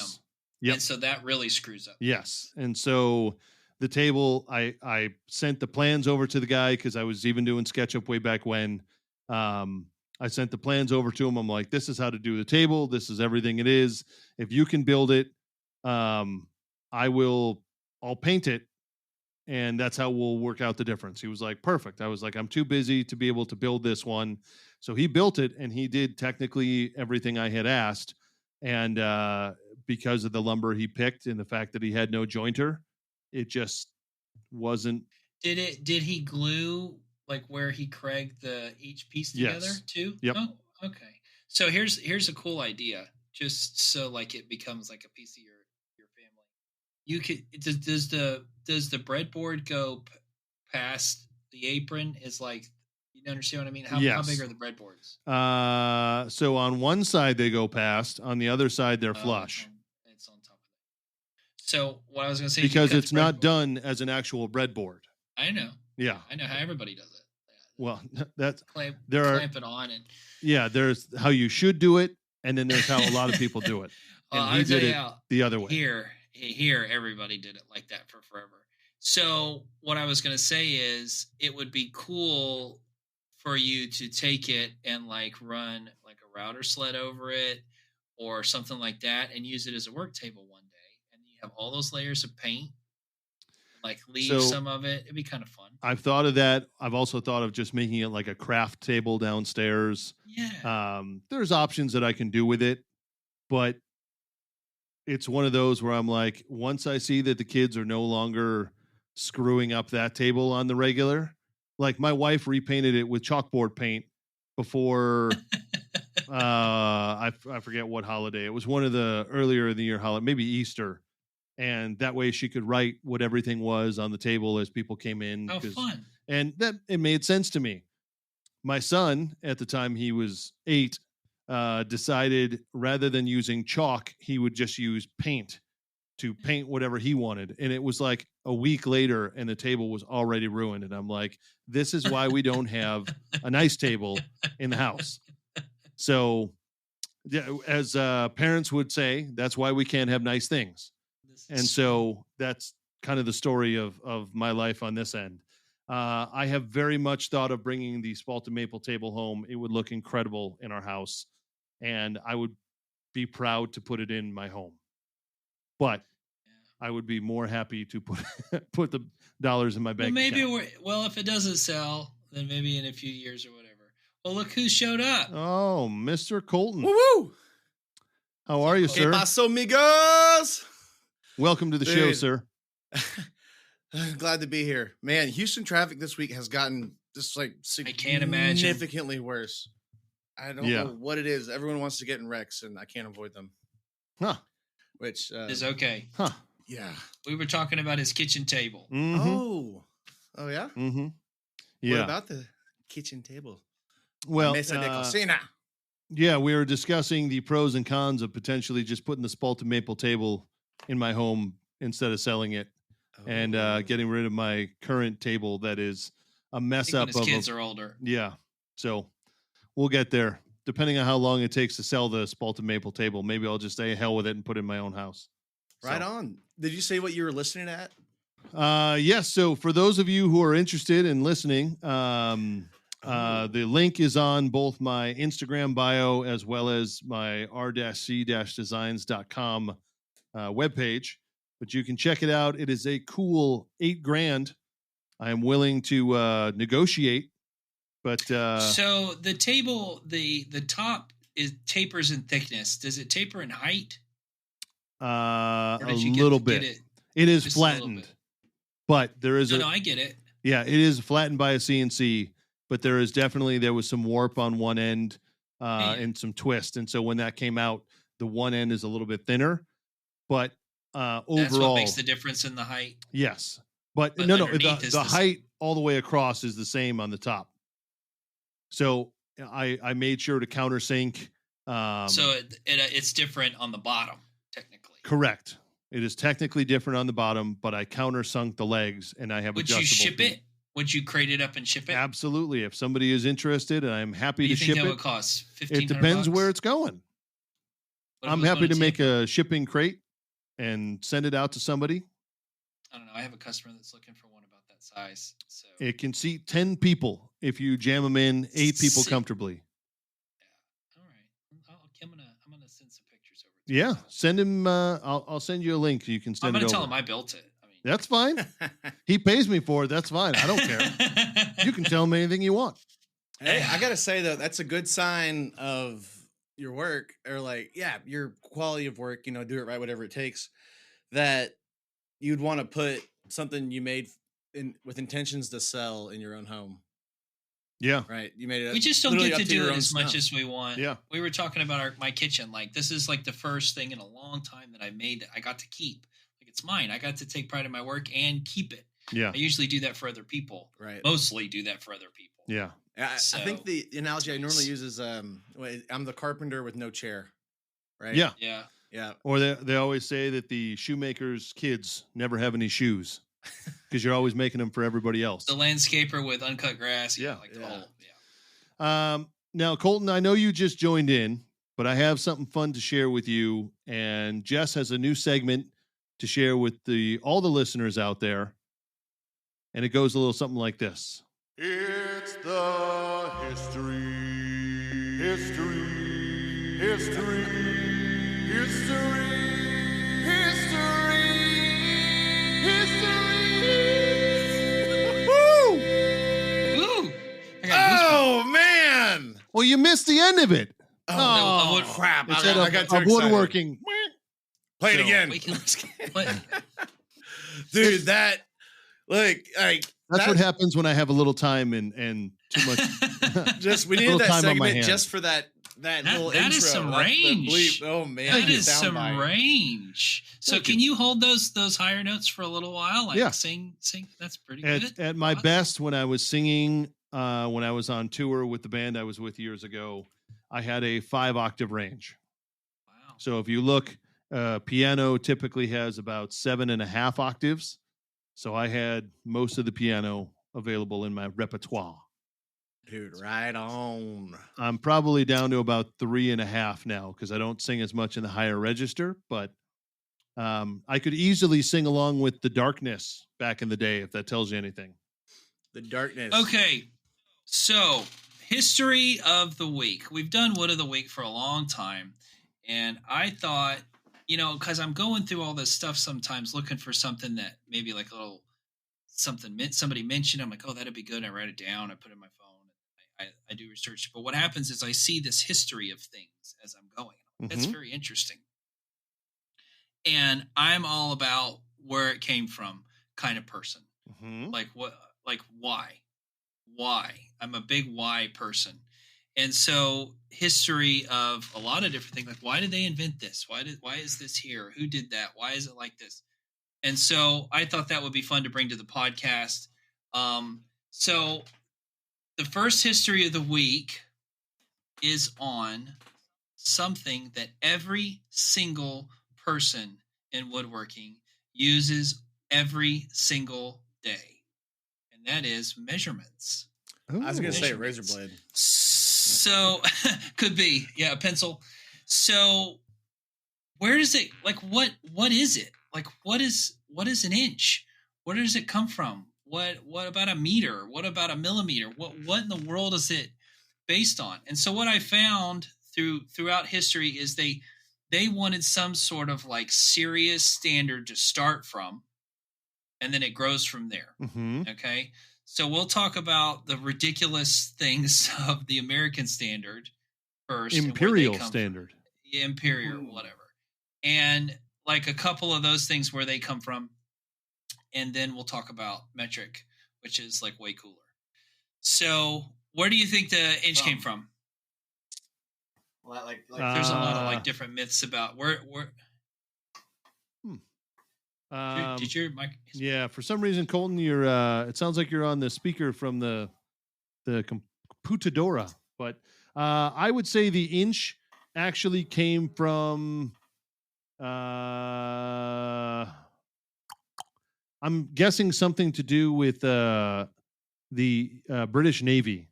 Yep. And so that really screws up. Yes. And so the table, I sent the plans over to the guy because I was even doing SketchUp way back when. I sent the plans over to him. I'm like, this is how to do the table. This is everything it is. If you can build it, I'll paint it. And that's how we'll work out the difference. He was like, perfect. I was like, I'm too busy to be able to build this one. So he built it, and he did technically everything I had asked. And because of the lumber he picked and the fact that he had no jointer, it just wasn't. Did he glue like where he cragged each piece together Yes. too? Yep. Oh, okay. So here's a cool idea, just so like it becomes like a piece of your family. You could does the breadboard go past the apron? Is like, you understand what I mean? How Yes. big are the breadboards? So on one side they go past, on the other side they're flush. It's on top of that. So what I was going to say, because it's not done as an actual breadboard. I know. Yeah, I know how everybody does it. Well, that's clamp it on, and there's how you should do it, and then there's how a lot of people do it. And he did it the other way. Here, everybody did it like that for forever. So what I was going to say is, it would be cool for you to take it and like run like a router sled over it or something like that, and use it as a work table one day, and you have all those layers of paint. Like leave some of it. It'd be kind of fun. I've thought of that. I've also thought of just making it like a craft table downstairs. Yeah. There's options that I can do with it, but it's one of those where I'm like, once I see that the kids are no longer screwing up that table on the regular, like my wife repainted it with chalkboard paint before I forget what holiday. It was one of the earlier in the year holiday, maybe Easter. And that way she could write what everything was on the table as people came in. Oh, fun. And that it made sense to me. My son, at the time he was 8, decided rather than using chalk, he would just use paint to paint whatever he wanted. And it was like a week later and the table was already ruined. And I'm like, this is why we don't have a nice table in the house. So as parents would say, that's why we can't have nice things. And so that's kind of the story of my life on this end. I have very much thought of bringing the spalted maple table home. It would look incredible in our house, and I would be proud to put it in my home. But I would be more happy to put the dollars in my bank. Well, if it doesn't sell, then maybe in a few years or whatever. Well, look who showed up. Oh, Mr. Colton. Woo-woo! How are you, sir? ¿Qué pasó, amigos? Welcome to the show, sir. Glad to be here. Man, Houston traffic this week has gotten just like significantly worse. I don't know what it is. Everyone wants to get in wrecks, and I can't avoid them. Huh. Which is okay. Huh. Yeah. We were talking about his kitchen table. Mm-hmm. Oh yeah? Mm-hmm. Yeah. What about the kitchen table? Well, Mesa de cocina. Yeah, we were discussing the pros and cons of potentially just putting the spalted maple table in my home instead of selling it, and getting rid of my current table that is a mess up. When his kids are older. Yeah, so we'll get there. Depending on how long it takes to sell the spalted maple table, maybe I'll just say hell with it and put it in my own house. Right on. Did you say what you were listening at? Yes. So for those of you who are interested in listening, the link is on both my Instagram bio as well as my r-c-designs.com webpage, but you can check it out. It is a cool $8,000. I am willing to negotiate, but so the table, the top is tapers in thickness. Does it taper in height? A little bit. It is flattened, but there is no, I get it. Yeah, it is flattened by a CNC, but there was some warp on one end and some twist, and so when that came out, the one end is a little bit thinner. But overall, that's what makes the difference in the height. Yes, but no, the height all the way across is the same on the top. So I made sure to countersink. So it's different on the bottom, technically. Correct. It is technically different on the bottom, but I countersunk the legs, and I have adjustable. Would you ship it? Would you crate it up and ship it? Absolutely. If somebody is interested, and I'm happy to ship it. What do you think that would cost? $1,500? It depends where it's going. I'm happy to make a shipping crate and send it out to somebody. I don't know. I have a customer that's looking for one about that size. So it can seat 10 people if you jam them in 8 people comfortably. Yeah. All right. I'm gonna send some pictures over to you. Yeah. Send him. I'll send you a link. You can send it over. I'm gonna tell him I built it. That's fine. He pays me for it. That's fine. I don't care. You can tell him anything you want. Hey, I gotta say though, that's a good sign of your work, or like, your quality of work, do it right, whatever it takes, that you'd want to put something you made with intentions to sell in your own home. Yeah. Right. You made it. We just don't get to do it as much as we want. Yeah. We were talking about my kitchen. Like, this is like the first thing in a long time that I made that I got to keep. Like, it's mine. I got to take pride in my work and keep it. Yeah. I usually do that for other people. Right. Mostly do that for other people. Yeah. I think the analogy I normally use is I'm the carpenter with no chair. Right. Yeah. Yeah. Yeah. Or they always say that the shoemaker's kids never have any shoes because you're always making them for everybody else. The landscaper with uncut grass. Yeah. Like the whole. Yeah. Now, Colton, I know you just joined in, but I have something fun to share with you. And Jess has a new segment to share with all the listeners out there. And it goes a little something like this. It's the history. Woo! Ooh! Oh, man! Well, you missed the end of it. Oh, crap. I got too woodworking. Play it again. Dude, that, that's what happens when I have a little time and too much. We needed that segment just for that little intro. That is some range. Oh, man. That is some range. So can you hold those higher notes for a little while? Like sing. That's pretty good. At my best, when I was singing, when I was on tour with the band I was with years ago, I had a 5-octave range. Wow. So if you look, piano typically has about 7.5 octaves. So I had most of the piano available in my repertoire. Dude, right on. I'm probably down to about 3.5 now because I don't sing as much in the higher register, but I could easily sing along with The Darkness back in the day, if that tells you anything. The Darkness. Okay, so history of the week. We've done Wood of the Week for a long time, and I thought, because I'm going through all this stuff sometimes looking for something that maybe like a little something somebody mentioned. I'm like, oh, that'd be good. I write it down. I put it in my phone. I do research. But what happens is I see this history of things as I'm going. That's very interesting. And I'm all about where it came from kind of person. Like what? Like why? Why? I'm a big why person. And so history of a lot of different things, like why did they invent this? Why is this here? Who did that? Why is it like this? And so I thought that would be fun to bring to the podcast. So the first history of the week is on something that every single person in woodworking uses every single day. And that is measurements. Ooh, I was going to say razor blade. So could be, a pencil. So where does it, like, what is it? Like, what is an inch? Where does it come from? What about a meter? What about a millimeter? What in the world is it based on? And so what I found throughout history is they wanted some sort of like serious standard to start from, and then it grows from there. Okay. So we'll talk about the ridiculous things of the American standard first. Imperial standard. Imperial, whatever. And like a couple of those things where they come from. And then we'll talk about metric, which is like way cooler. So where do you think the inch came from? Well, like there's a lot of like different myths about where did your mic? Yeah, for some reason, Colton, you're it sounds like you're on the speaker from the computadora, but I would say the inch actually came from I'm guessing something to do with the British Navy.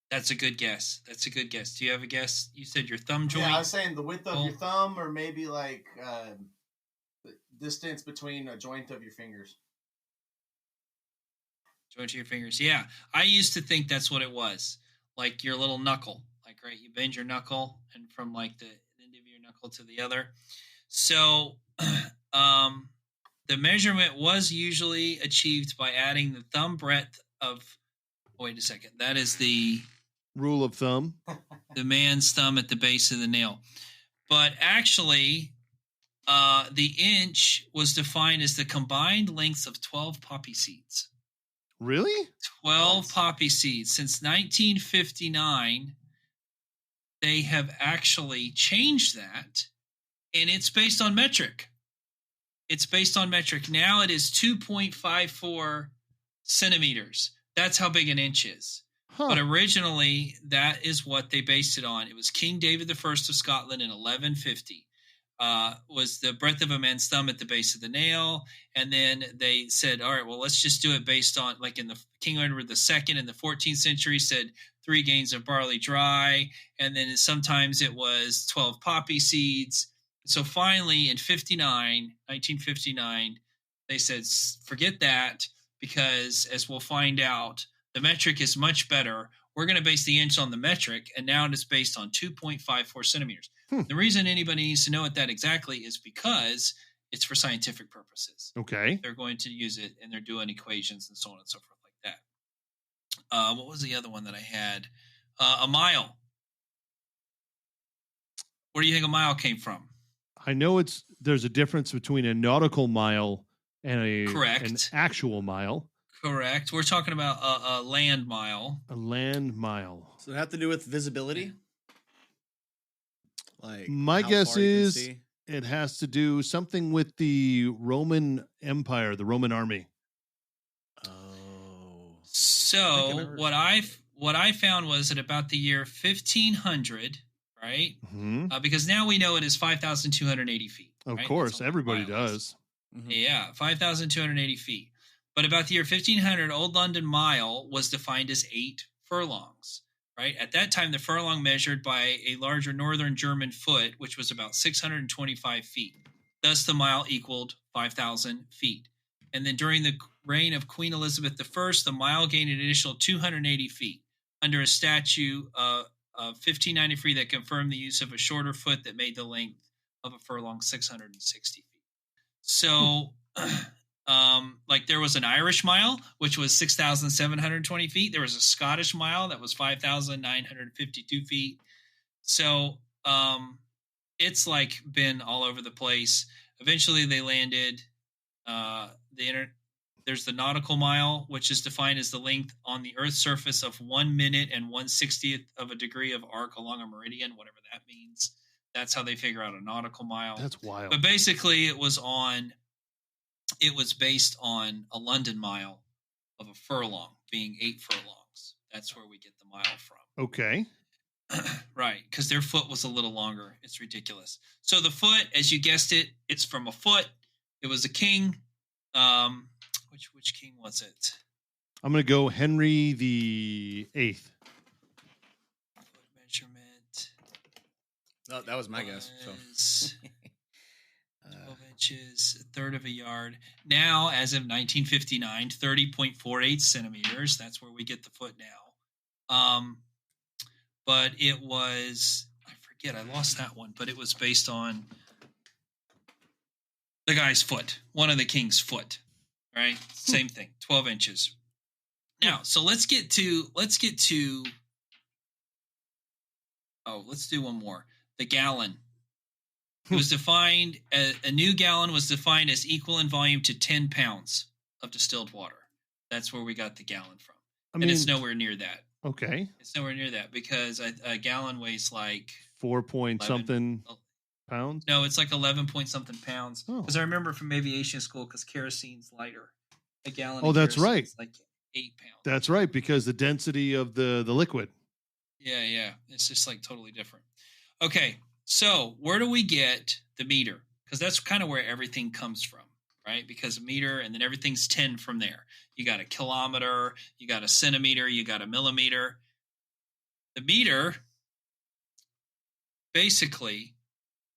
That's a good guess. Do you have a guess? You said your thumb joint. Yeah, I was saying the width of your thumb, or maybe like the distance between a joint of your fingers. Joint of your fingers. Yeah, I used to think that's what it was. Like your little knuckle. Like, right, you bend your knuckle, and from like the end of your knuckle to the other. So, the measurement was usually achieved by adding the thumb breadth of. Wait a second. That is the Rule of thumb. The man's thumb at the base of the nail. But actually, the inch was defined as the combined lengths of 12 poppy seeds. Really? 12 poppy seeds. Since 1959, they have actually changed that, and it's based on metric. It's based on metric. Now it is 2.54 centimeters. That's how big an inch is. Huh. But originally, that is what they based it on. It was King David I of Scotland in 1150. Was the breadth of a man's thumb at the base of the nail. And then they said, all right, well, let's just do it based on, like in the King Edward II in the 14th century said 3 gains of barley dry. And then sometimes it was 12 poppy seeds. So finally in 1959, they said, forget that, because as we'll find out, the metric is much better. We're going to base the inch on the metric, and now it is based on 2.54 centimeters. The reason anybody needs to know what that exactly is because it's for scientific purposes. Okay. They're going to use it, and they're doing equations and so on and so forth like that. What was the other one that I had? A mile. Where do you think a mile came from? I know there's a difference between a nautical mile and an actual mile. Correct. We're talking about a land mile. A land mile. Does it have to do with visibility? Like my guess is it has to do something with the Roman Empire, the Roman army. Oh. So what I found was at about the year 1500, right? Mm-hmm. Because now we know it is 5,280 feet. Of course, everybody does. Mm-hmm. Yeah, 5,280 feet. But about the year 1500, Old London mile was defined as 8 furlongs, right? At that time, the furlong measured by a larger northern German foot, which was about 625 feet. Thus, the mile equaled 5,000 feet. And then during the reign of Queen Elizabeth I, the mile gained an additional 280 feet under a statute of 1593 that confirmed the use of a shorter foot that made the length of a furlong 660 feet. So... like there was an Irish mile, which was 6,720 feet. There was a Scottish mile that was 5,952 feet. So it's like been all over the place. Eventually they landed there's the nautical mile, which is defined as the length on the Earth's surface of 1 minute and 1/60th of a degree of arc along a meridian, whatever that means. That's how they figure out a nautical mile. That's wild. But basically it was based on a London mile of a furlong being 8 furlongs. That's where we get the mile from. Okay. Right, because their foot was a little longer. It's ridiculous. So the foot, as you guessed it, it's from a foot. It was a king. Which king was it? I'm going to go Henry the Eighth. Foot measurement. Oh, that was my guess. So. 12 inches, a third of a yard. Now, as of 1959, 30.48 centimeters. That's where we get the foot now. But it was, I forget, I lost that one, but it was based on the guy's foot, one of the king's foot, right? Same thing, 12 inches. Now, so let's do one more. The gallon. It was defined, a new gallon was defined as equal in volume to 10 pounds of distilled water. That's where we got the gallon from. And it's nowhere near that. Okay. It's nowhere near that because a gallon weighs like 4 point something pounds. No, it's like 11 point something pounds. Because I remember from aviation school, because kerosene's lighter. A gallon. Oh, that's right. Is like 8 pounds. That's right, because the density of the liquid. Yeah. It's just like totally different. Okay. So where do we get the meter? Because that's kind of where everything comes from, right? Because a meter, and then everything's 10 from there. You got a kilometer, you got a centimeter, you got a millimeter. The meter basically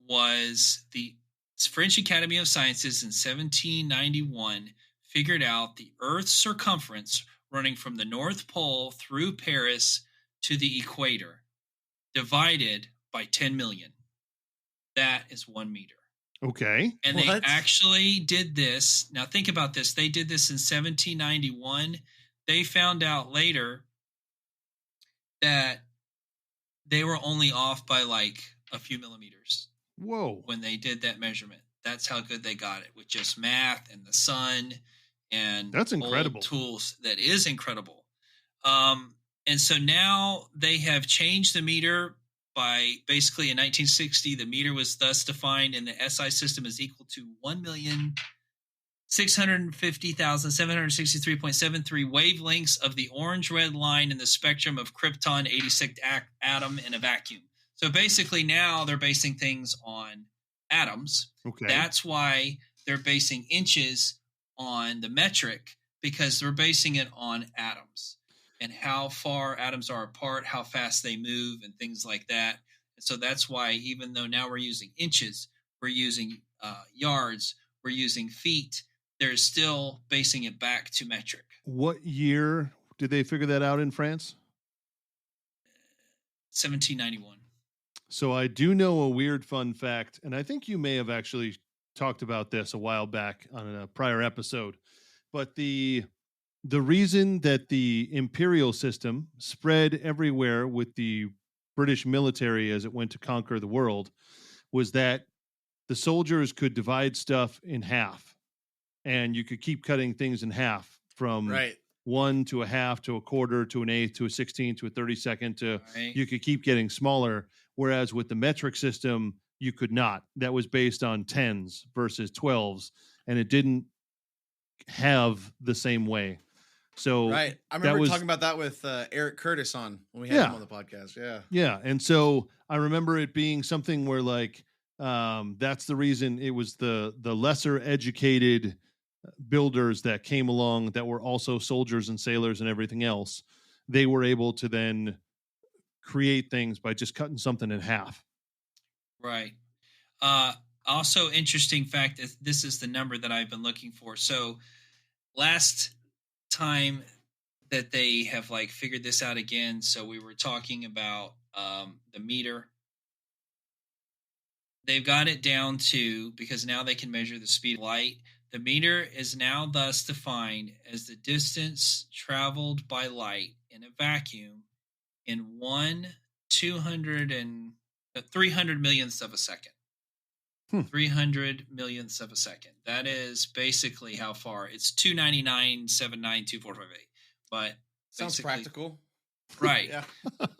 was the French Academy of Sciences in 1791 figured out the Earth's circumference running from the North Pole through Paris to the equator divided by 10 million. That is 1 meter. Okay. And they actually did this. Now think about this. They did this in 1791. They found out later that They were only off by like a few millimeters. Whoa. When they did that measurement. That's how good they got it with just math and the sun and that's incredible old tools. That is incredible. And so now they have changed the meter by basically in 1960, the meter was thus defined in the SI system as equal to 1,650,763.73 wavelengths of the orange-red line in the spectrum of krypton 86 atom in a vacuum. So basically now they're basing things on atoms. Okay. That's why they're basing inches on the metric, because they're basing it on atoms and how far atoms are apart, how fast they move, and things like that. And so that's why, even though now we're using inches, we're using yards, we're using feet, they're still basing it back to metric. What year did they figure that out in France? 1791. So I do know a weird fun fact, and I think you may have actually talked about this a while back on a prior episode, but the reason that the imperial system spread everywhere with the British military as it went to conquer the world was that the soldiers could divide stuff in half, and you could keep cutting things in half from 1 to a half to a quarter to an eighth to a 16th to a 32nd to you could keep getting smaller. Whereas with the metric system, you could not. That was based on 10s versus 12s, and it didn't have the same way. So I remember talking about that with Eric Curtis when we had him on the podcast. Yeah. And so I remember it being something where like, that's the reason it was the lesser educated builders that came along that were also soldiers and sailors and everything else. They were able to then create things by just cutting something in half. Right. Also interesting fact is this is the number that I've been looking for. So last time that they have like figured this out again. So we were talking about the meter. They've got it down to, because now they can measure the speed of light. The meter is now thus defined as the distance traveled by light in a vacuum in 300 millionths of a second. 300 millionths of a second. That is basically how far. It's 299.792458. But sounds practical. Right. Yeah.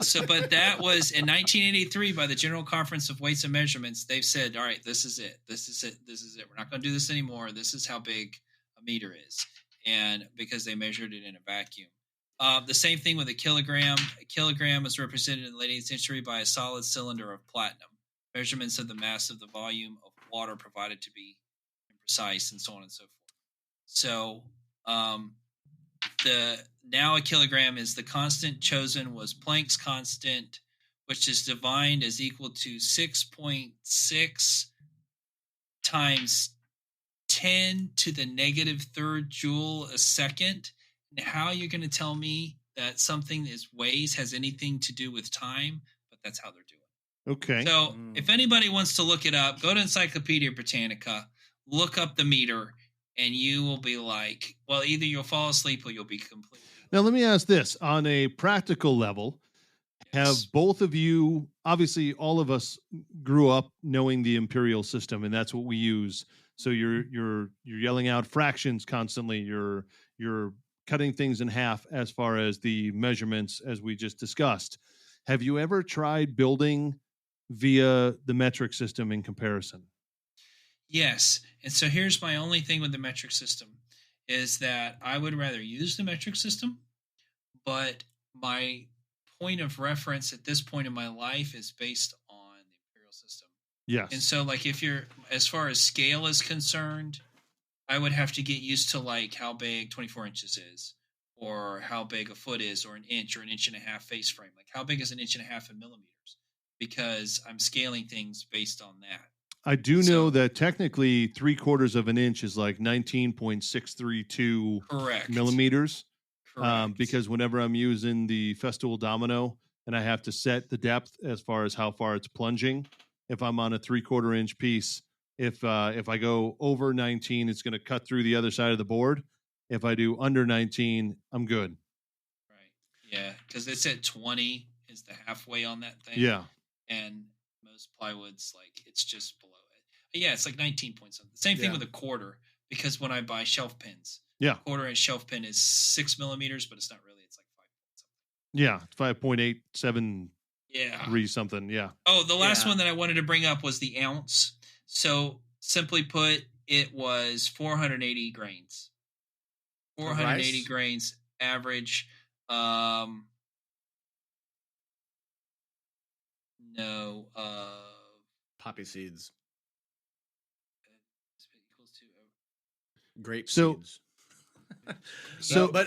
So, but that was in 1983 by the General Conference of Weights and Measurements. They've said, all right, this is it. This is it. This is it. We're not going to do this anymore. This is how big a meter is. And because they measured it in a vacuum. The same thing with a kilogram. A kilogram was represented in the late 18th century by a solid cylinder of platinum. Measurements of the mass of the volume of water provided to be imprecise, and so on and so forth. So, now a kilogram is the constant chosen was Planck's constant, which is defined as equal to 6.6 times 10 to the negative third joule a second. And how you're going to tell me that something weighs has anything to do with time, but that's how they're doing it. Okay. So if anybody wants to look it up, go to Encyclopedia Britannica, look up the meter, and you will be like, well, either you'll fall asleep or you'll be complete. Now, let me ask this. On a practical level, have both of you, obviously all of us grew up knowing the imperial system, and that's what we use. So you're yelling out fractions constantly. You're cutting things in half as far as the measurements, as we just discussed. Have you ever tried building via the metric system in comparison? Yes. And so here's my only thing with the metric system is that I would rather use the metric system, but my point of reference at this point in my life is based on the imperial system. Yes. And so like if you're, as far as scale is concerned, I would have to get used to like how big 24 inches is, or how big a foot is, or an inch and a half face frame. Like how big is an inch and a half in millimeters? Because I'm scaling things based on that. I do know that technically 3/4 of an inch is like 19.632 millimeters. Correct. Because whenever I'm using the Festool domino and I have to set the depth as far as how far it's plunging, if I'm on a 3/4 inch piece, if I go over 19, it's going to cut through the other side of the board. If I do under 19, I'm good. Right. Yeah, because it's at 20 is the halfway on that thing. Yeah. And most plywood's like, it's just below it. But yeah, it's like 19 point something. Same thing with a quarter, because when I buy shelf pins, quarter-inch shelf pin is 6 millimeters, but it's not really. It's like 5 point something. Yeah, 5.873 something. Yeah. Oh, the last one that I wanted to bring up was the ounce. So simply put, it was 480 grains. 480 grains average. No. Poppy seeds. Equals to grape seeds. So, but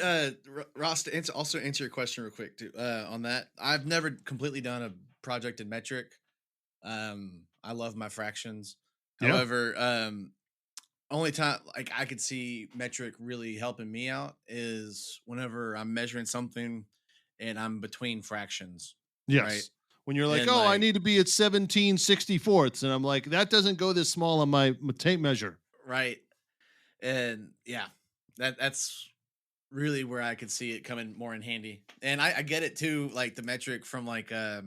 Ross, to answer your question real quick too, on that, I've never completely done a project in metric. I love my fractions. However, only time like I could see metric really helping me out is whenever I'm measuring something and I'm between fractions. Yes. Right? When you're like, I need to be at 17/64, and I'm like, that doesn't go this small on my tape measure. Right. And yeah, that's really where I could see it coming more in handy. And I get it too, like the metric from like I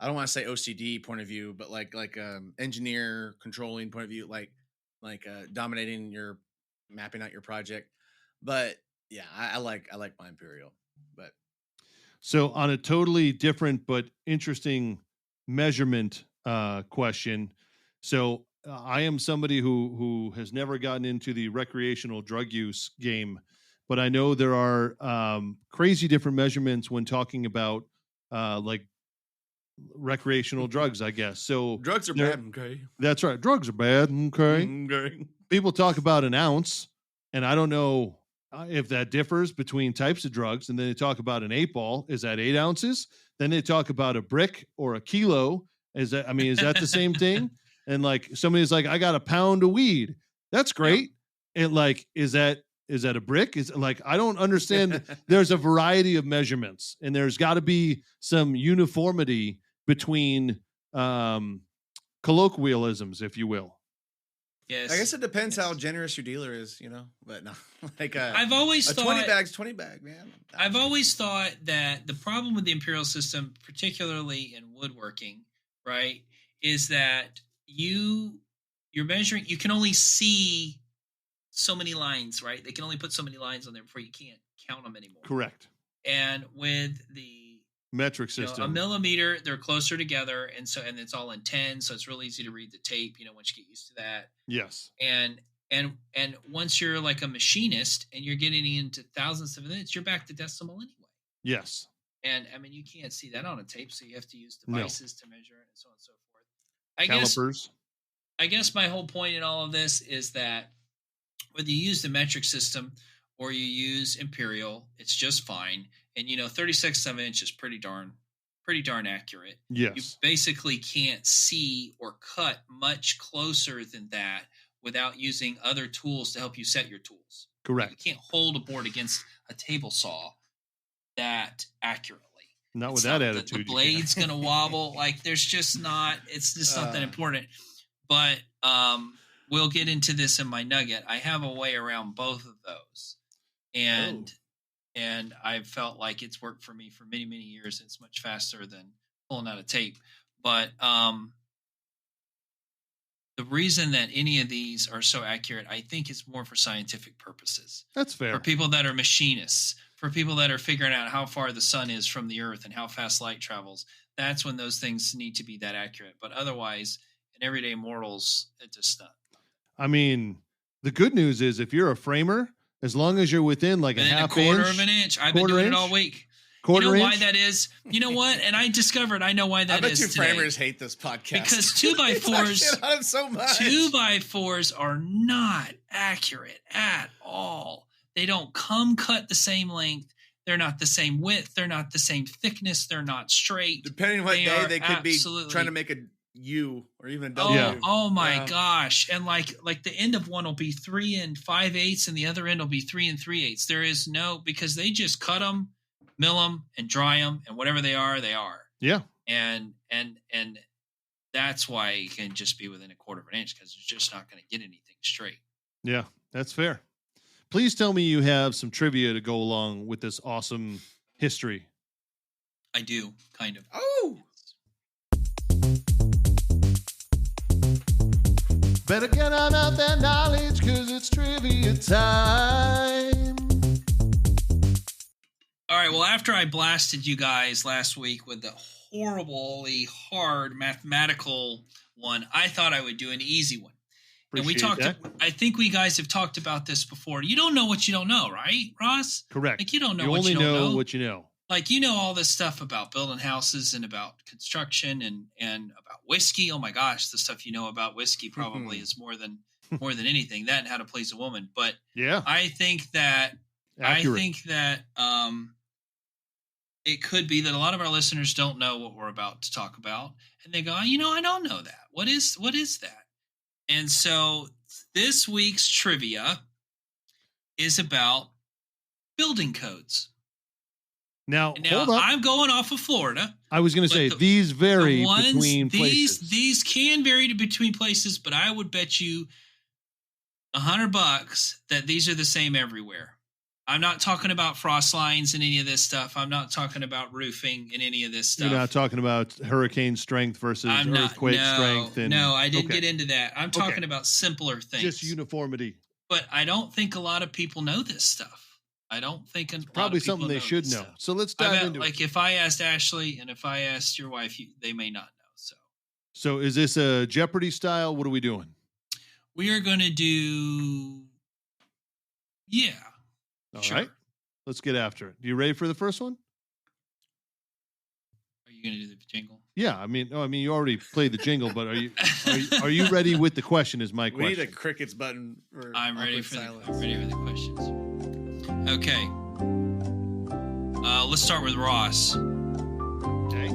don't want to say OCD point of view, but like engineer controlling point of view, like dominating your mapping out your project. But yeah, I like my imperial. But so on a totally different but interesting measurement question. So I am somebody who has never gotten into the recreational drug use game, but I know there are crazy different measurements when talking about like recreational drugs, I guess. So drugs are bad. Okay. That's right. Drugs are bad. Okay. People talk about an ounce, and I don't know if that differs between types of drugs. And then they talk about an 8-ball. Is that 8 ounces? Then they talk about a brick or a kilo. Is that the same thing? And like somebody's like, I got a pound of weed. That's great. Yeah. And like, is that a brick? Is like, I don't understand. There's a variety of measurements, and there's got to be some uniformity between colloquialisms, if you will. Yes. I guess it depends how generous your dealer is, but no, like I've always thought 20 bag, man. I've always thought that the problem with the imperial system, particularly in woodworking, right, is that you're measuring, you can only see so many lines, right? They can only put so many lines on there before you can't count them anymore. Correct. And with the metric system, a millimeter, they're closer together, and it's all in 10, so it's real easy to read the tape, once you get used to that. Yes. And once you're like a machinist and you're getting into thousands of minutes, you're back to decimal anyway. Yes. And you can't see that on a tape, so you have to use devices to measure it and so on and so forth. Calipers. I guess my whole point in all of this is that whether you use the metric system or you use imperial, it's just fine. And 36 of an inch is pretty darn accurate. Yes. You basically can't see or cut much closer than that without using other tools to help you set your tools. Correct. You can't hold a board against a table saw that accurately. Not with that attitude. The blade's going to wobble. Like it's just not that important. But we'll get into this in my nugget. I have a way around both of those. And I felt like it's worked for me for many, many years. It's much faster than pulling out a tape. But the reason that any of these are so accurate, I think, is more for scientific purposes. That's fair. For people that are machinists, for people that are figuring out how far the sun is from the earth and how fast light travels, that's when those things need to be that accurate. But otherwise, in everyday mortals, it just not. I mean, the good news is if you're a framer, as long as you're within like a quarter of an inch. I've been doing it all week. Why that is? You know what? And I discovered I know why that is. I bet you framers hate this podcast. Because 2x4s so much. 2x4s are not accurate at all. They don't come cut the same length. They're not the same width. They're not the same thickness. They're not straight. Depending on what day they could be trying to make a U or even a W. Oh my gosh. And like the end of one will be 3 5/8 and the other end will be 3 3/8. There is because they just cut them, mill them, and dry them, and whatever they are, they are. Yeah. And that's why it can just be within a quarter of an inch, because it's just not going to get anything straight. Yeah, that's fair. Please tell me you have some trivia to go along with this awesome history. I do, kind of. Oh! Better get on out that knowledge because it's trivia time. All right, well, after I blasted you guys last week with the horribly hard mathematical one, I thought I would do an easy one. Appreciate and we that. I think we guys have talked about this before. You don't know what you don't know, right, Ross? Correct. Like, you don't know you what only you don't know. what you know. Like, you know all this stuff about building houses and about construction and about whiskey. Oh my gosh, the stuff you know about whiskey probably is more than anything. That and how to please a woman. But yeah, I think that it could be that a lot of our listeners don't know what we're about to talk about, and they go, I don't know that. What is that? And so this week's trivia is about building codes. Now hold up. I'm going off of Florida. I was going to say these vary between places. places. These can vary between places, but I would bet you $100 that these are the same everywhere. I'm not talking about frost lines and any of this stuff. I'm not talking about roofing and any of this stuff. You're not talking about hurricane strength versus earthquake strength. No, I didn't get into that. I'm talking about simpler things. Just uniformity. But I don't think a lot of people know this stuff. I don't think it's probably something they should know. Stuff. So let's dive into it. Like if I asked Ashley and if I asked your wife, they may not know. So is this a Jeopardy style? What are we doing? We are going to do, yeah. All right. Let's get after it. You ready for the first one? Are you going to do the jingle? Yeah, I mean, you already played the jingle, but are you ready with the question? Is my question. We need a crickets button. I'm ready for the questions. Okay. Let's start with Ross. Okay.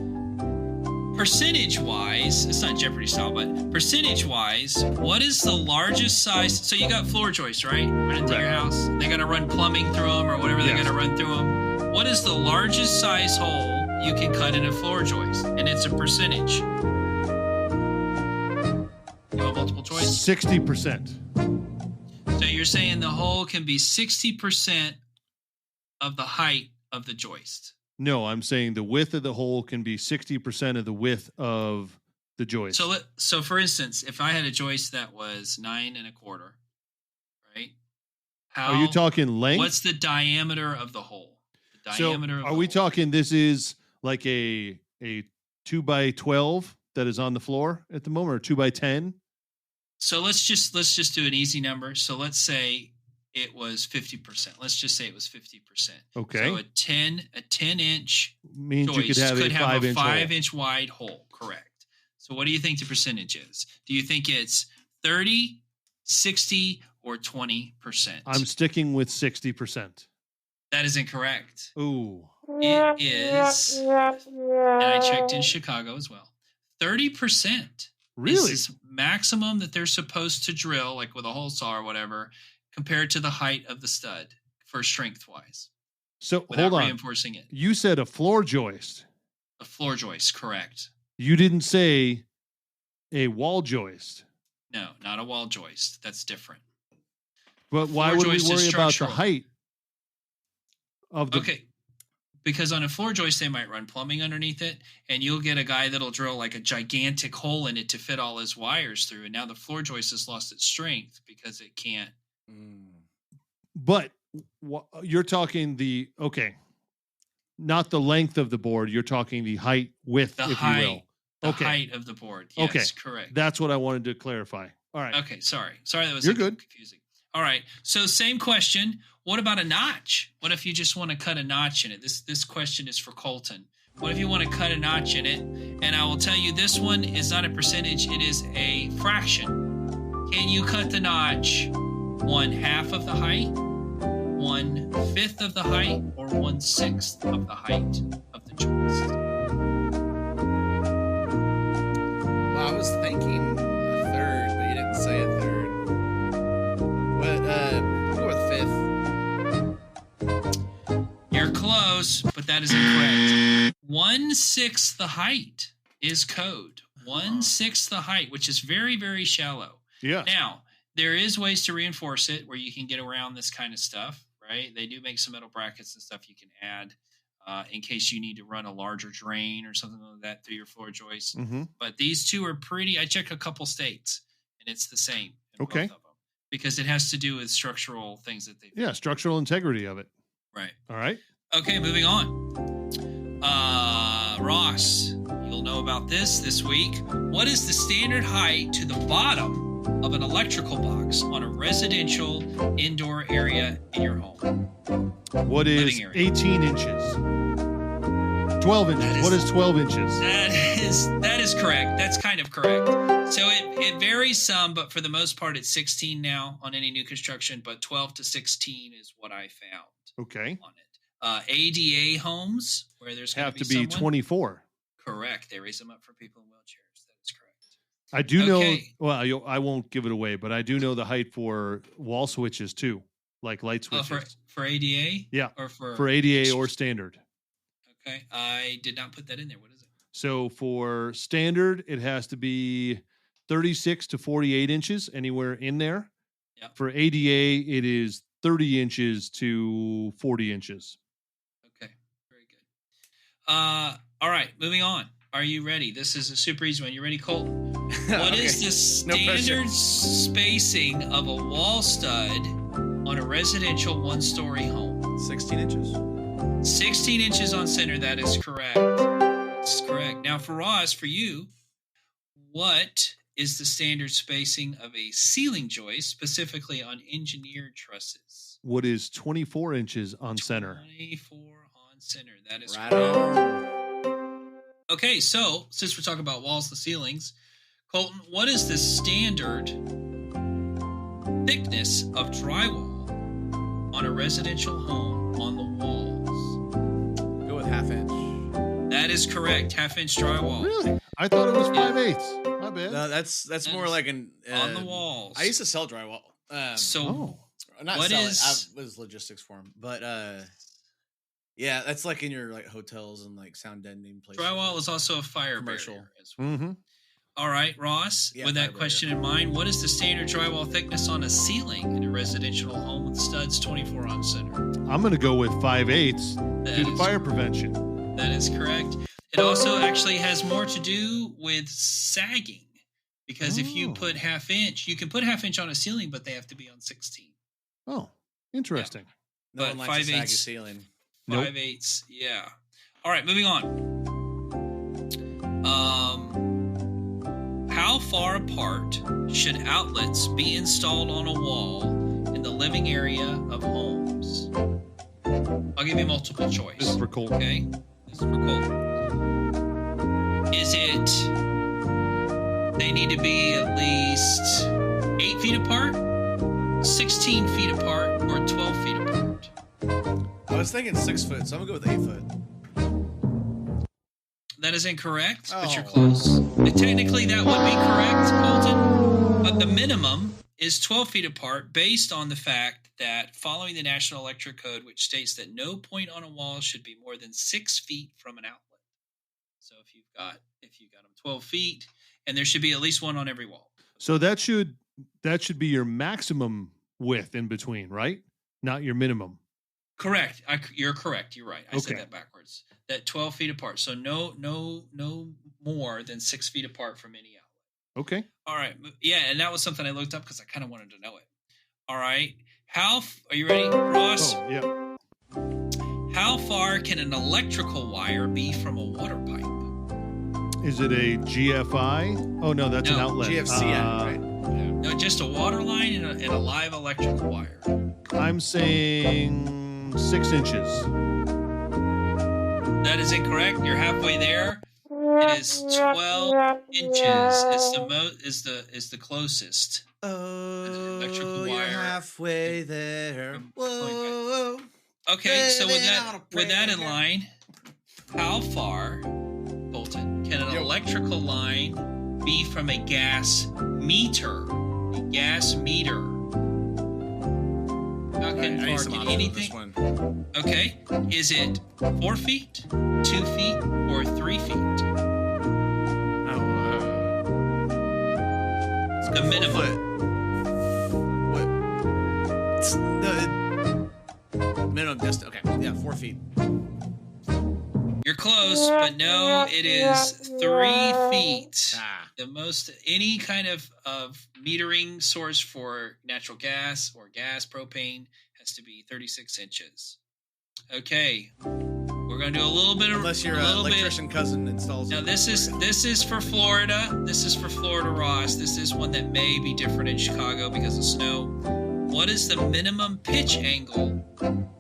Percentage-wise, it's not Jeopardy style, but percentage-wise, what is the largest size? So you got floor joists, right? Right into your house. They got to run plumbing through them or whatever they got to run through them. What is the largest size hole you can cut in a floor joist? And it's a percentage. You want multiple choice? 60%. So you're saying the hole can be 60% of the height of the joist? No, I'm saying the width of the hole can be 60% of the width of the joist. So for instance, if I had a joist that was 9 1/4, right? Are you talking length? What's the diameter of the hole? The diameter. Are we talking? This is like a 2x12 that is on the floor at the moment, or 2x10? So let's just do an easy number. So let's say it was 50%. Let's just say it was 50%. Okay. So a 10-inch means joist you could have a 5-inch wide hole. Correct. So what do you think the percentage is? Do you think it's 30, 60, or 20%? I'm sticking with 60%. That is incorrect. Ooh. It is, and I checked in Chicago as well, 30%. Really? Is maximum that they're supposed to drill, like with a hole saw or whatever, compared to the height of the stud for strength-wise. So without hold on. Reinforcing it. You said a floor joist. A floor joist, correct. You didn't say a wall joist. No, not a wall joist. That's different. But why would we worry about the height of the... Okay, because on a floor joist, they might run plumbing underneath it, and you'll get a guy that'll drill like a gigantic hole in it to fit all his wires through, and now the floor joist has lost its strength because it can't. But you're talking not the length of the board. You're talking the height, width, if you will. The height of the board. Yes, correct. That's what I wanted to clarify. All right. Okay, sorry. That was good. Confusing. All right. So same question. What about a notch? What if you just want to cut a notch in it? This question is for Colton. What if you want to cut a notch in it? And I will tell you, this one is not a percentage. It is a fraction. Can you cut the notch 1/2 of the height, 1/5 of the height, or 1/6 of the height of the joist? Well, I was thinking a third, but you didn't say a third. But I'll go with 5th. You're close, but that is incorrect. 1/6 the height is code. 1/6 the height, which is very, very shallow. Yeah. Now, there is ways to reinforce it where you can get around this kind of stuff, right? They do make some metal brackets and stuff you can add in case you need to run a larger drain or something like that through your floor joist. Mm-hmm. But these two are pretty. I checked a couple states, and it's the same. In Okay. both of them, because it has to do with structural things that they. Yeah, structural integrity of it. Right. All right. Okay, moving on. Ross, you'll know about this week. What is the standard height to the bottom of an electrical box on a residential indoor area in your home? What is 18 inches? 12 inches. What is 12 inches? That is correct. That's kind of correct. So it varies some, but for the most part, it's 16 now on any new construction, but 12 to 16 is what I found. Okay. On it. ADA homes, where there's have to be 24. Correct. They raise them up for people in wheelchairs. That is correct. I do know. Well, I won't give it away, but I do know the height for wall switches too, like light switches. For ADA? Yeah. Or for ADA or standard. Okay. I did not put that in there. What is it? So for standard, it has to be 36 to 48 inches, anywhere in there. Yeah. For ADA, it is 30 inches to 40 inches. Okay. Very good. All right. Moving on. Are you ready? This is a super easy one. You ready, Colton? What is the standard spacing of a wall stud on a residential one-story home? 16 inches. 16 inches on center. That is correct. That's correct. Now, for Ross, for you, what is the standard spacing of a ceiling joist, specifically on engineered trusses? What is 24 inches on center? 24 on center. That is right correct. on. Okay, so since we're talking about walls and ceilings, Colton, what is the standard thickness of drywall on a residential home on the walls? Go with half inch. That is correct. 1/2-inch drywall. Really? I thought it was 5/8. My bad. No, that's more like an on the walls. I used to sell drywall. Not what sell it. I was logistics for them, but yeah, that's like in your like hotels and like sound deadening places. Drywall is also a fire commercial barrier as well. Mm-hmm. All right, Ross, with that question in mind, what is the standard drywall thickness on a ceiling in a residential home with studs 24 on center? I'm going to go with 5/8 due to fire prevention. That is correct. It also actually has more to do with sagging, because if you put 1/2 inch, you can put 1/2 inch on a ceiling, but they have to be on 16. Oh, interesting. Yeah. No one likes a saggy ceiling. 5/8, yeah. All right, moving on. How far apart should outlets be installed on a wall in the living area of homes? I'll give you multiple choice. This is for Colton. Okay, this is for Colton. Is it they need to be at least 8 feet apart, 16 feet apart, or 12 feet apart? I was thinking 6 foot, so I'm gonna go with 8 foot. That is incorrect, but you're close. Technically, that would be correct, Colton. But the minimum is 12 feet apart based on the fact that following the National Electric Code, which states that no point on a wall should be more than 6 feet from an outlet. So if you've got them 12 feet, and there should be at least one on every wall. So that should be your maximum width in between, right? Not your minimum. Correct. You're correct. You're right. I said that backwards. That 12 feet apart. So no more than 6 feet apart from any outlet. Okay. All right. Yeah, and that was something I looked up because I kind of wanted to know it. All right. Are you ready, Ross? Oh, yeah. How far can an electrical wire be from a water pipe? Is it a GFI? Oh, no, that's an outlet. GFCI, right? No, just a water line and a live electrical wire. I'm saying 6 inches. That is incorrect. You're halfway there. It is 12 inches. Is the closest. Oh, electrical you're wire. Halfway there. Whoa. Okay, so with that in line, how far, Colton, can an electrical line be from a gas meter? A gas meter. How can anything? Okay, is it 4 feet, 2 feet, or 3 feet? The minimum. Minimum distance. Okay, yeah, 4 feet. close, but no, it is 3 feet. The most, any kind of metering source for natural gas or gas, propane, has to be 36 inches. Okay. We're going to do a little bit of... Unless your electrician cousin installs Now, it. this is for Florida. This is for Florida, Ross. This is one that may be different in Chicago because of snow. What is the minimum pitch angle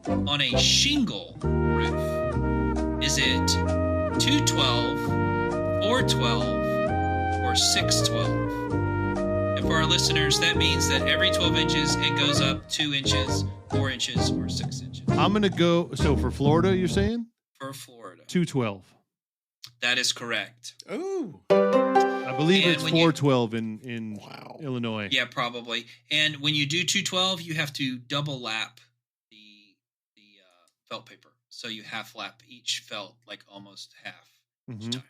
on a shingle roof? Is it 212, 412, or 612? And for our listeners, that means that every 12 inches, it goes up 2 inches, 4 inches, or 6 inches. I'm going to go... So for Florida, you're saying? For Florida. 212. That is correct. Ooh. I believe it's 412 in Illinois. Yeah, probably. And when you do 212, you have to double lap the felt paper. So you half lap each felt, like almost half each time.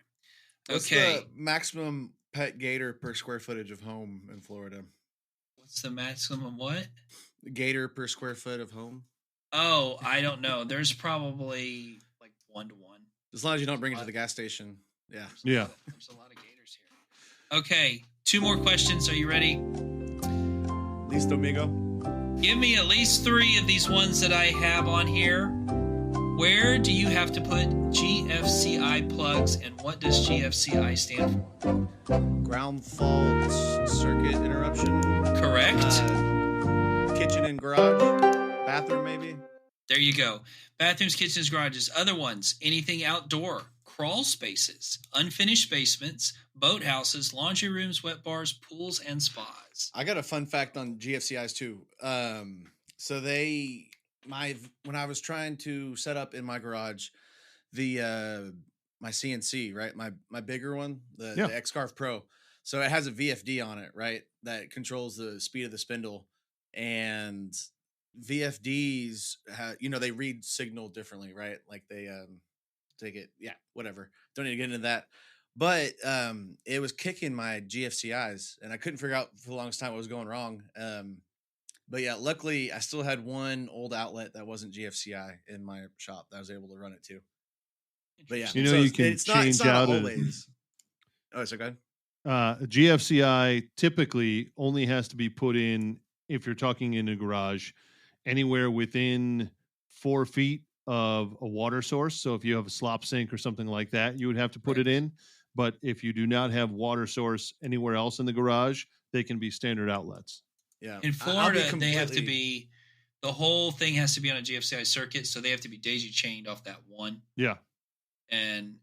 What's the maximum pet gator per square footage of home in Florida? What's the maximum what? Gator per square foot of home? Oh, I don't know. There's probably like 1 to 1. As long as you don't bring it to the gas station. Yeah. There's a lot of gators here. Okay, 2 more questions. Are you ready? Listo, amigo. Give me at least 3 of these ones that I have on here. Where do you have to put GFCI plugs, and what does GFCI stand for? Ground fault circuit interruption. Correct. Kitchen and garage. Bathroom, maybe. There you go. Bathrooms, kitchens, garages. Other ones, anything outdoor. Crawl spaces, unfinished basements, boathouses, laundry rooms, wet bars, pools, and spas. I got a fun fact on GFCIs too. So when I was trying to set up in my garage, my CNC, right, my bigger one, the X-Carve Pro. So it has a VFD on it, right, that controls the speed of the spindle, and VFDs, they read signal differently, right? Like they take it, whatever. Don't need to get into that. But it was kicking my GFCIs, and I couldn't figure out for the longest time what was going wrong. But yeah, luckily I still had one old outlet that wasn't GFCI in my shop that I was able to run it to. But yeah, you can change out always. Oh, so good. GFCI typically only has to be put in, if you're talking in a garage, anywhere within 4 feet of a water source. So if you have a slop sink or something like that, you would have to put it in. But if you do not have water source anywhere else in the garage, they can be standard outlets. Yeah. In Florida, they have to be, the whole thing has to be on a GFCI circuit, so they have to be daisy chained off that one. Yeah. And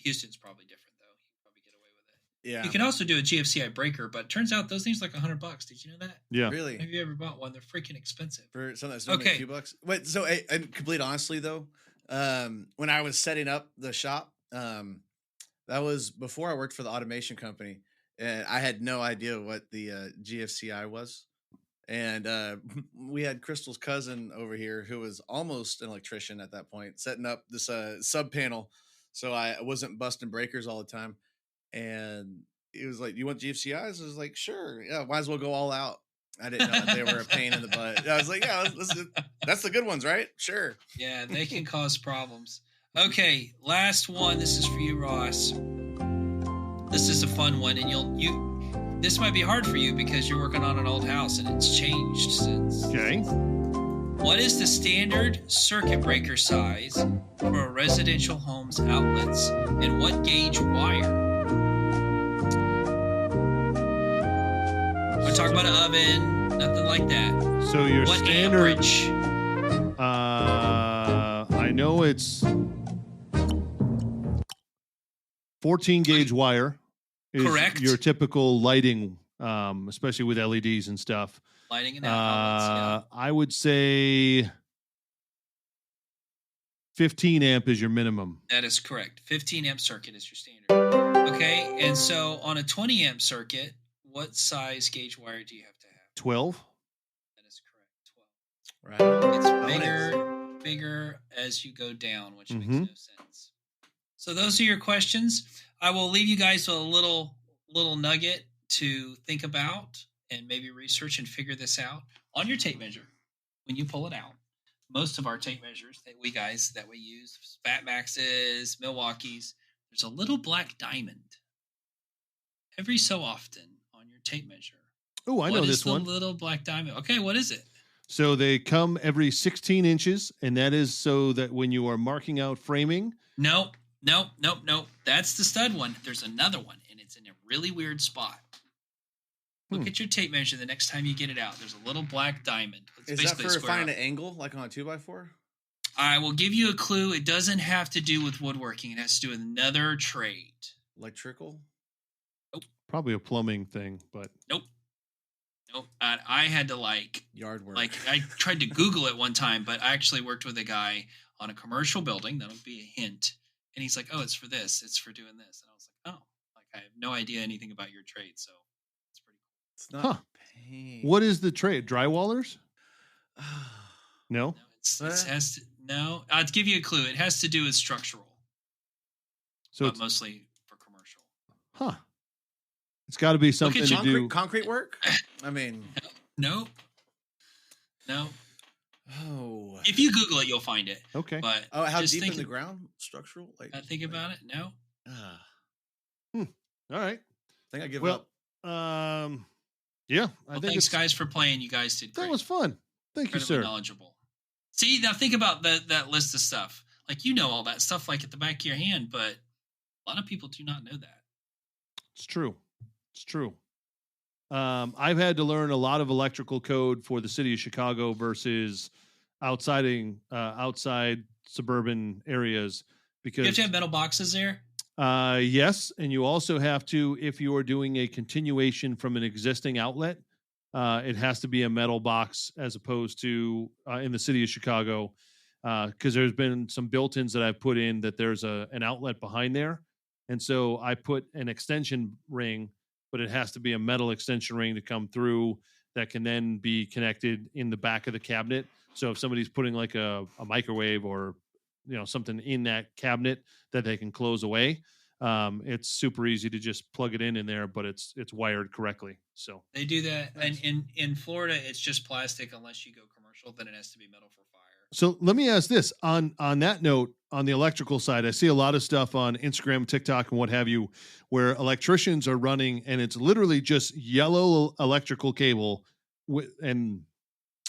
Houston's probably different, though. You can probably get away with it. Yeah. You can also do a GFCI breaker, but it turns out those things are like $100. Did you know that? Yeah. Really? Have you ever bought one? They're freaking expensive. For something that's only a few bucks. Wait, so and complete honestly though, when I was setting up the shop, that was before I worked for the automation company, and I had no idea what the GFCI was. And we had Crystal's cousin over here who was almost an electrician at that point, setting up this sub panel, so I wasn't busting breakers all the time. And he was like, "You want GFCIs?" I was like, "Sure, yeah, might as well go all out." I didn't know that they were a pain in the butt. I was like, "Yeah, that's the good ones, right? Sure." Yeah, they can cause problems. Okay, last one. This is for you, Ross. This is a fun one, and this might be hard for you because you're working on an old house and it's changed since. Okay. What is the standard circuit breaker size for a residential home's outlets, and what gauge wire? We're talking about an oven, nothing like that. So your what standard amperage? I know it's 14 gauge wire. Correct. Your typical lighting, especially with LEDs and stuff. Lighting and outlets, I would say 15 amp is your minimum. That is correct. 15 amp circuit is your standard. Okay, and so on a 20 amp circuit, what size gauge wire do you have to have? 12. That is correct. 12. Right. It's bigger as you go down, which makes no sense. So those are your questions. I will leave you guys with a little nugget to think about and maybe research and figure this out on your tape measure when you pull it out. most of our tape measures that we use, Fat Maxes, Milwaukee's, there's a little black diamond every so often on your tape measure. Oh, I know this one. What is the little black diamond? Okay, what is it? So they come every 16 inches, and that is so that when you are marking out framing. Nope. That's the stud one. There's another one, and it's in a really weird spot. Look at your tape measure the next time you get it out. There's a little black diamond. Is that for finding an angle, like on a 2x4? I will give you a clue. It doesn't have to do with woodworking. It has to do with another trade. Electrical? Nope. Probably a plumbing thing, but nope. I had to yard work. I tried to Google it one time, but I actually worked with a guy on a commercial building. That'll be a hint. And he's like, "Oh, it's for this. It's for doing this." And I was like, "Oh, I have no idea anything about your trade, so it's pretty cool." It's not paint. What is the trade? Drywallers? No. No. I'll give you a clue. It has to do with structural. So it's mostly for commercial. Huh. It's got to be something to do. Concrete work? I mean, no. Oh. If you Google it, you'll find it. Okay. But how deep in the ground? Structural? Think about it. No. All right. I think I give up. Yeah. Thanks, guys, for playing. You guys did great. That was fun. Thank you, sir. Knowledgeable. See, now think about that list of stuff. You know all that stuff at the back of your hand, but a lot of people do not know that. It's true. I've had to learn a lot of electrical code for the city of Chicago versus outside suburban areas because you have to have metal boxes there. Yes, and you also have to, if you are doing a continuation from an existing outlet, it has to be a metal box as opposed to in the city of Chicago, because there's been some built-ins that I've put in that there's an outlet behind there, and so I put an extension ring, but it has to be a metal extension ring to come through that can then be connected in the back of the cabinet. So if somebody's putting a microwave or something in that cabinet that they can close away, it's super easy to just plug it in there, but it's wired correctly. So they do that. And in Florida, it's just plastic unless you go commercial, then it has to be metal for fire. So let me ask this on that note, on the electrical side, I see a lot of stuff on Instagram, TikTok, and what have you, where electricians are running and it's literally just yellow electrical cable and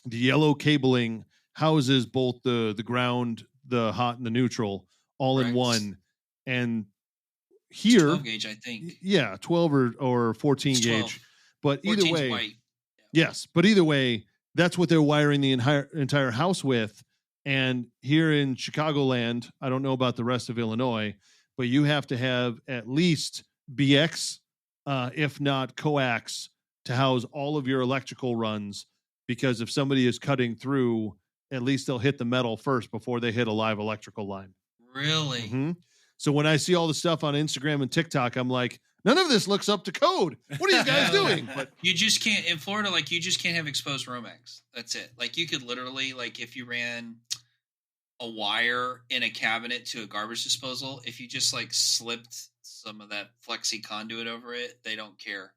the yellow cabling houses both the ground, the hot and the neutral all in one. And here, 12 gauge, I think. Yeah, 12 or 14 gauge. But either way, white. Yes, but either way, that's what they're wiring the entire house with. And here in Chicagoland, I don't know about the rest of Illinois, but you have to have at least BX, if not coax, to house all of your electrical runs. Because if somebody is cutting through, at least they'll hit the metal first before they hit a live electrical line. Really? Mm-hmm. So when I see all the stuff on Instagram and TikTok, I'm like, none of this looks up to code. What are you guys doing? But you just can't in Florida. You just can't have exposed Romex. That's it. You could literally, if you ran a wire in a cabinet to a garbage disposal, if you just slipped some of that flexi conduit over it, they don't care.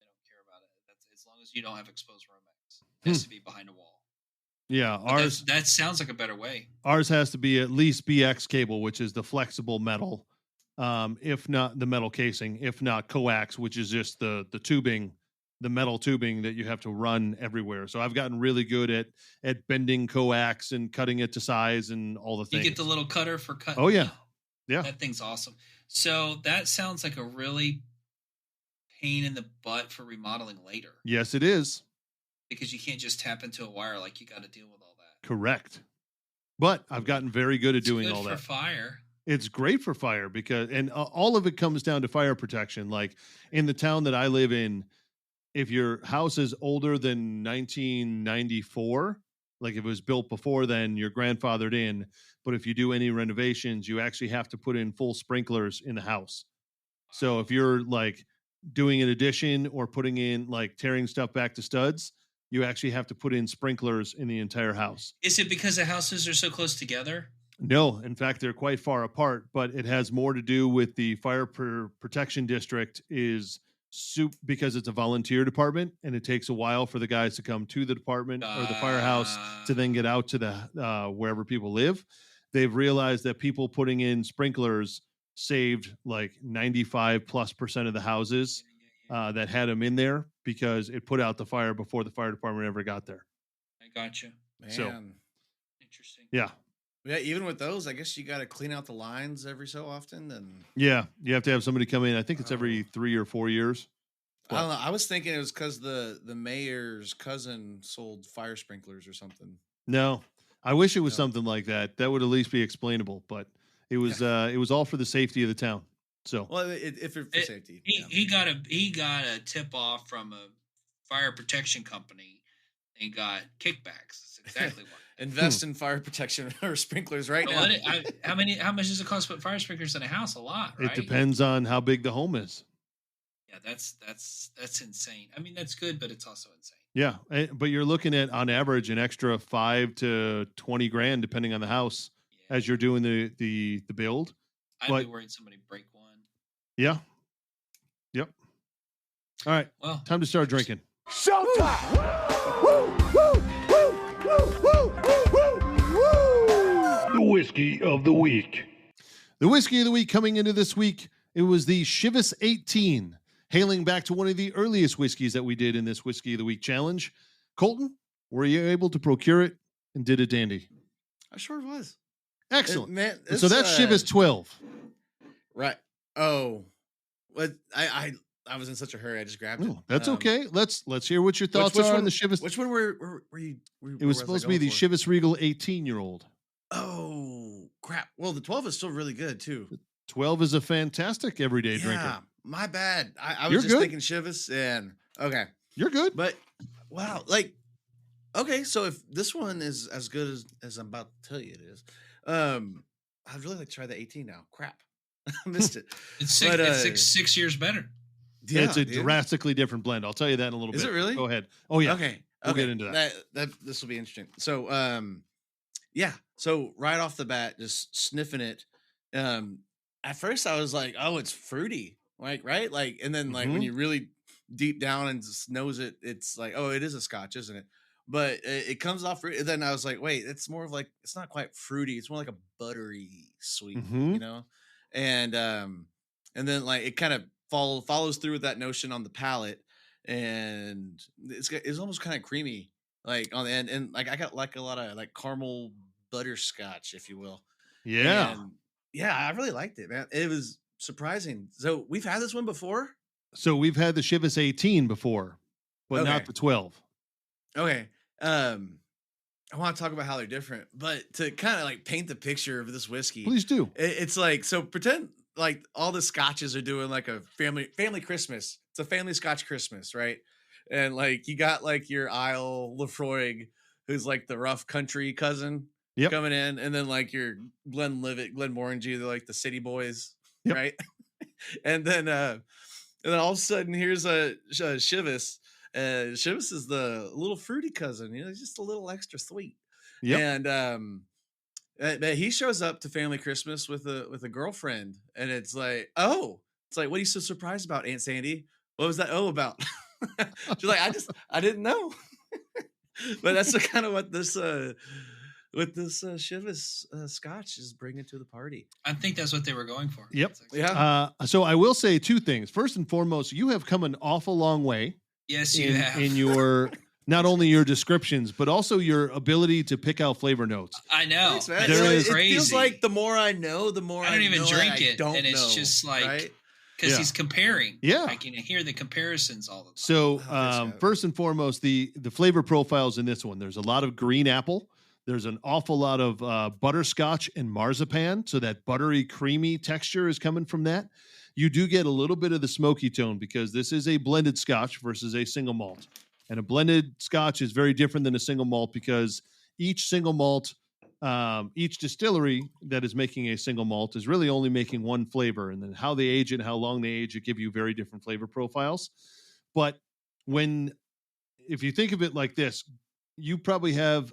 They don't care about it. That's as long as you don't have exposed Romex. It has to be behind a wall. Yeah, ours that sounds like a better way. Ours has to be at least BX cable, which is the flexible metal, if not the metal casing, if not coax, which is just the tubing, the metal tubing that you have to run everywhere. So I've gotten really good at bending coax and cutting it to size and all the things. You get the little cutter for cutting. Oh yeah, yeah. That thing's awesome. So that sounds like a really pain in the butt for remodeling later. Yes, it is. Because you can't just tap into a wire, you got to deal with all that. Correct. But I've gotten very good at doing all that. It's good for fire. It's great for fire and all of it comes down to fire protection. In the town that I live in, if your house is older than 1994, if it was built before then, you're grandfathered in. But if you do any renovations, you actually have to put in full sprinklers in the house. So if you're doing an addition or putting in tearing stuff back to studs, you actually have to put in sprinklers in the entire house. Is it because the houses are so close together? No, in fact, they're quite far apart, but it has more to do with the fire protection district is because it's a volunteer department and it takes a while for the guys to come to the department or the firehouse to then get out to the wherever people live. They've realized that people putting in sprinklers saved like 95+% of the houses that had them in there because it put out the fire before the fire department ever got there. I gotcha. Man. So interesting. Yeah. Yeah, even with those, I guess you got to clean out the lines every so often. And yeah, you have to have somebody come in. I think it's every 3 or 4 years. I don't know. I was thinking it was because the mayor's cousin sold fire sprinklers or something. No, I wish it was something like that. That would at least be explainable. But it was all for the safety of the town. So well, if it's for safety, he got a tip off from a fire protection company and got kickbacks. That's exactly why. Invest in fire protection or sprinklers right now. How much does it cost to put fire sprinklers in a house? A lot, right? It depends on how big the home is. Yeah, that's insane. I mean, that's good, but it's also insane. Yeah, but you're looking at on average an extra $5 to $20,000 depending on the house as you're doing the build. I'd be worried somebody break one. Yeah. Yep. All right. Well, time to start drinking. Showtime! The whiskey of the week. The whiskey of the week coming into this week, it was the Chivas 18, hailing back to one of the earliest whiskeys that we did in this whiskey of the week challenge. Colton, were you able to procure it and did it dandy? I sure was. Excellent. So that's Chivas 12. Right. Oh, but I was in such a hurry. I just grabbed it. That's okay. Let's hear what your thoughts are on the Chivas. Which one were you? It was supposed to be the Chivas Regal 18-year-old. Oh, crap. Well, the 12 is still really good, too. 12 is a fantastic everyday drinker. Yeah, my bad. I was just thinking Chivas and okay. You're good. But, wow, like, okay, so if this one is as good as I'm about to tell you it is, I'd really like to try the 18 now. Crap. I missed it. It's 6 years better. Yeah, it's a drastically different blend. I'll tell you that in a little bit. Is it really? Go ahead. Oh, yeah. Okay. We'll get into that. This will be interesting. So, yeah. So right off the bat, just sniffing it. At first I was like, oh, it's fruity. Like, right? Like, and then like when you really deep down and just nose it, it's like, oh, it is a Scotch, isn't it? But it comes off fruity. Then I was like, wait, it's more of like, it's not quite fruity. It's more like a buttery sweet, you know? And then like it kind of follows through with that notion on the palate, and it's almost kind of creamy, like on the end, and like I got like a lot of like caramel butterscotch, if you will. Yeah, and yeah, I really liked it, man. It was surprising. So we've had this one before. So we've had the Chivas 18 before, but not the 12. Okay. I want to talk about how they're different, but to kind of like paint the picture of this whiskey, please do. It's like, so pretend like all the Scotches are doing like a family Christmas. It's a family Scotch Christmas, right? And like you got like your Isle Lefroy, who's like the rough country cousin coming in, and then like your Glenlivet, Glenmorangie, they're like the city boys, right? and then all of a sudden here's a Chivas. Chivas is the little fruity cousin, you know, he's just a little extra sweet. And but he shows up to family Christmas with a girlfriend, and it's like, oh, it's like, what are you so surprised about, Aunt Sandy? What was that about? She's like, I didn't know. But that's the kind of what this Chivas Scotch is bringing to the party. I think that's what they were going for. Yep. Yeah. So I will say two things. First and foremost, you have come an awful long way. Yes, you have. In your not only your descriptions, but also your ability to pick out flavor notes. I know. Thanks, man. It feels like the more I know, the more I don't even drink it. And it's just like, because he's comparing. Yeah. I can hear the comparisons all the time. So first and foremost, the flavor profiles in this one, there's a lot of green apple. There's an awful lot of butterscotch and marzipan. So that buttery, creamy texture is coming from that. You do get a little bit of the smoky tone because this is a blended Scotch versus a single malt. And a blended Scotch is very different than a single malt because each single malt, each distillery that is making a single malt is really only making one flavor. And then how they age it and how long they age it give you very different flavor profiles. But if you think of it like this, you probably have,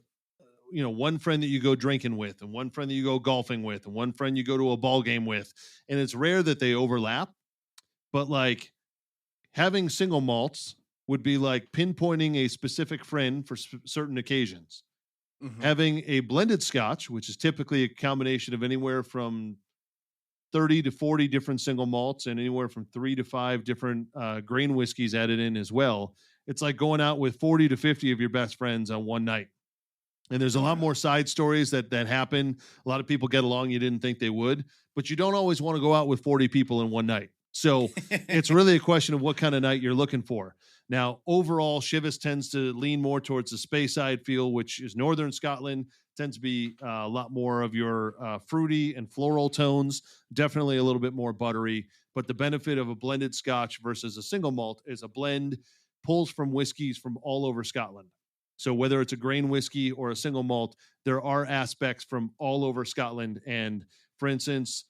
you know, one friend that you go drinking with and one friend that you go golfing with and one friend you go to a ball game with. And it's rare that they overlap, but like having single malts would be like pinpointing a specific friend for certain occasions. Mm-hmm. Having a blended scotch, which is typically a combination of anywhere from 30 to 40 different single malts and anywhere from 3 to 5 different grain whiskeys added in as well. It's like going out with 40 to 50 of your best friends on one night. And there's a lot more side stories that happen. A lot of people get along you didn't think they would, but you don't always want to go out with 40 people in one night. So it's really a question of what kind of night you're looking for. Now, overall, Chivas tends to lean more towards the Speyside feel, which is northern Scotland, tends to be a lot more of your fruity and floral tones, definitely a little bit more buttery. But the benefit of a blended scotch versus a single malt is a blend pulls from whiskeys from all over Scotland. So whether it's a grain whiskey or a single malt, there are aspects from all over Scotland. And for instance,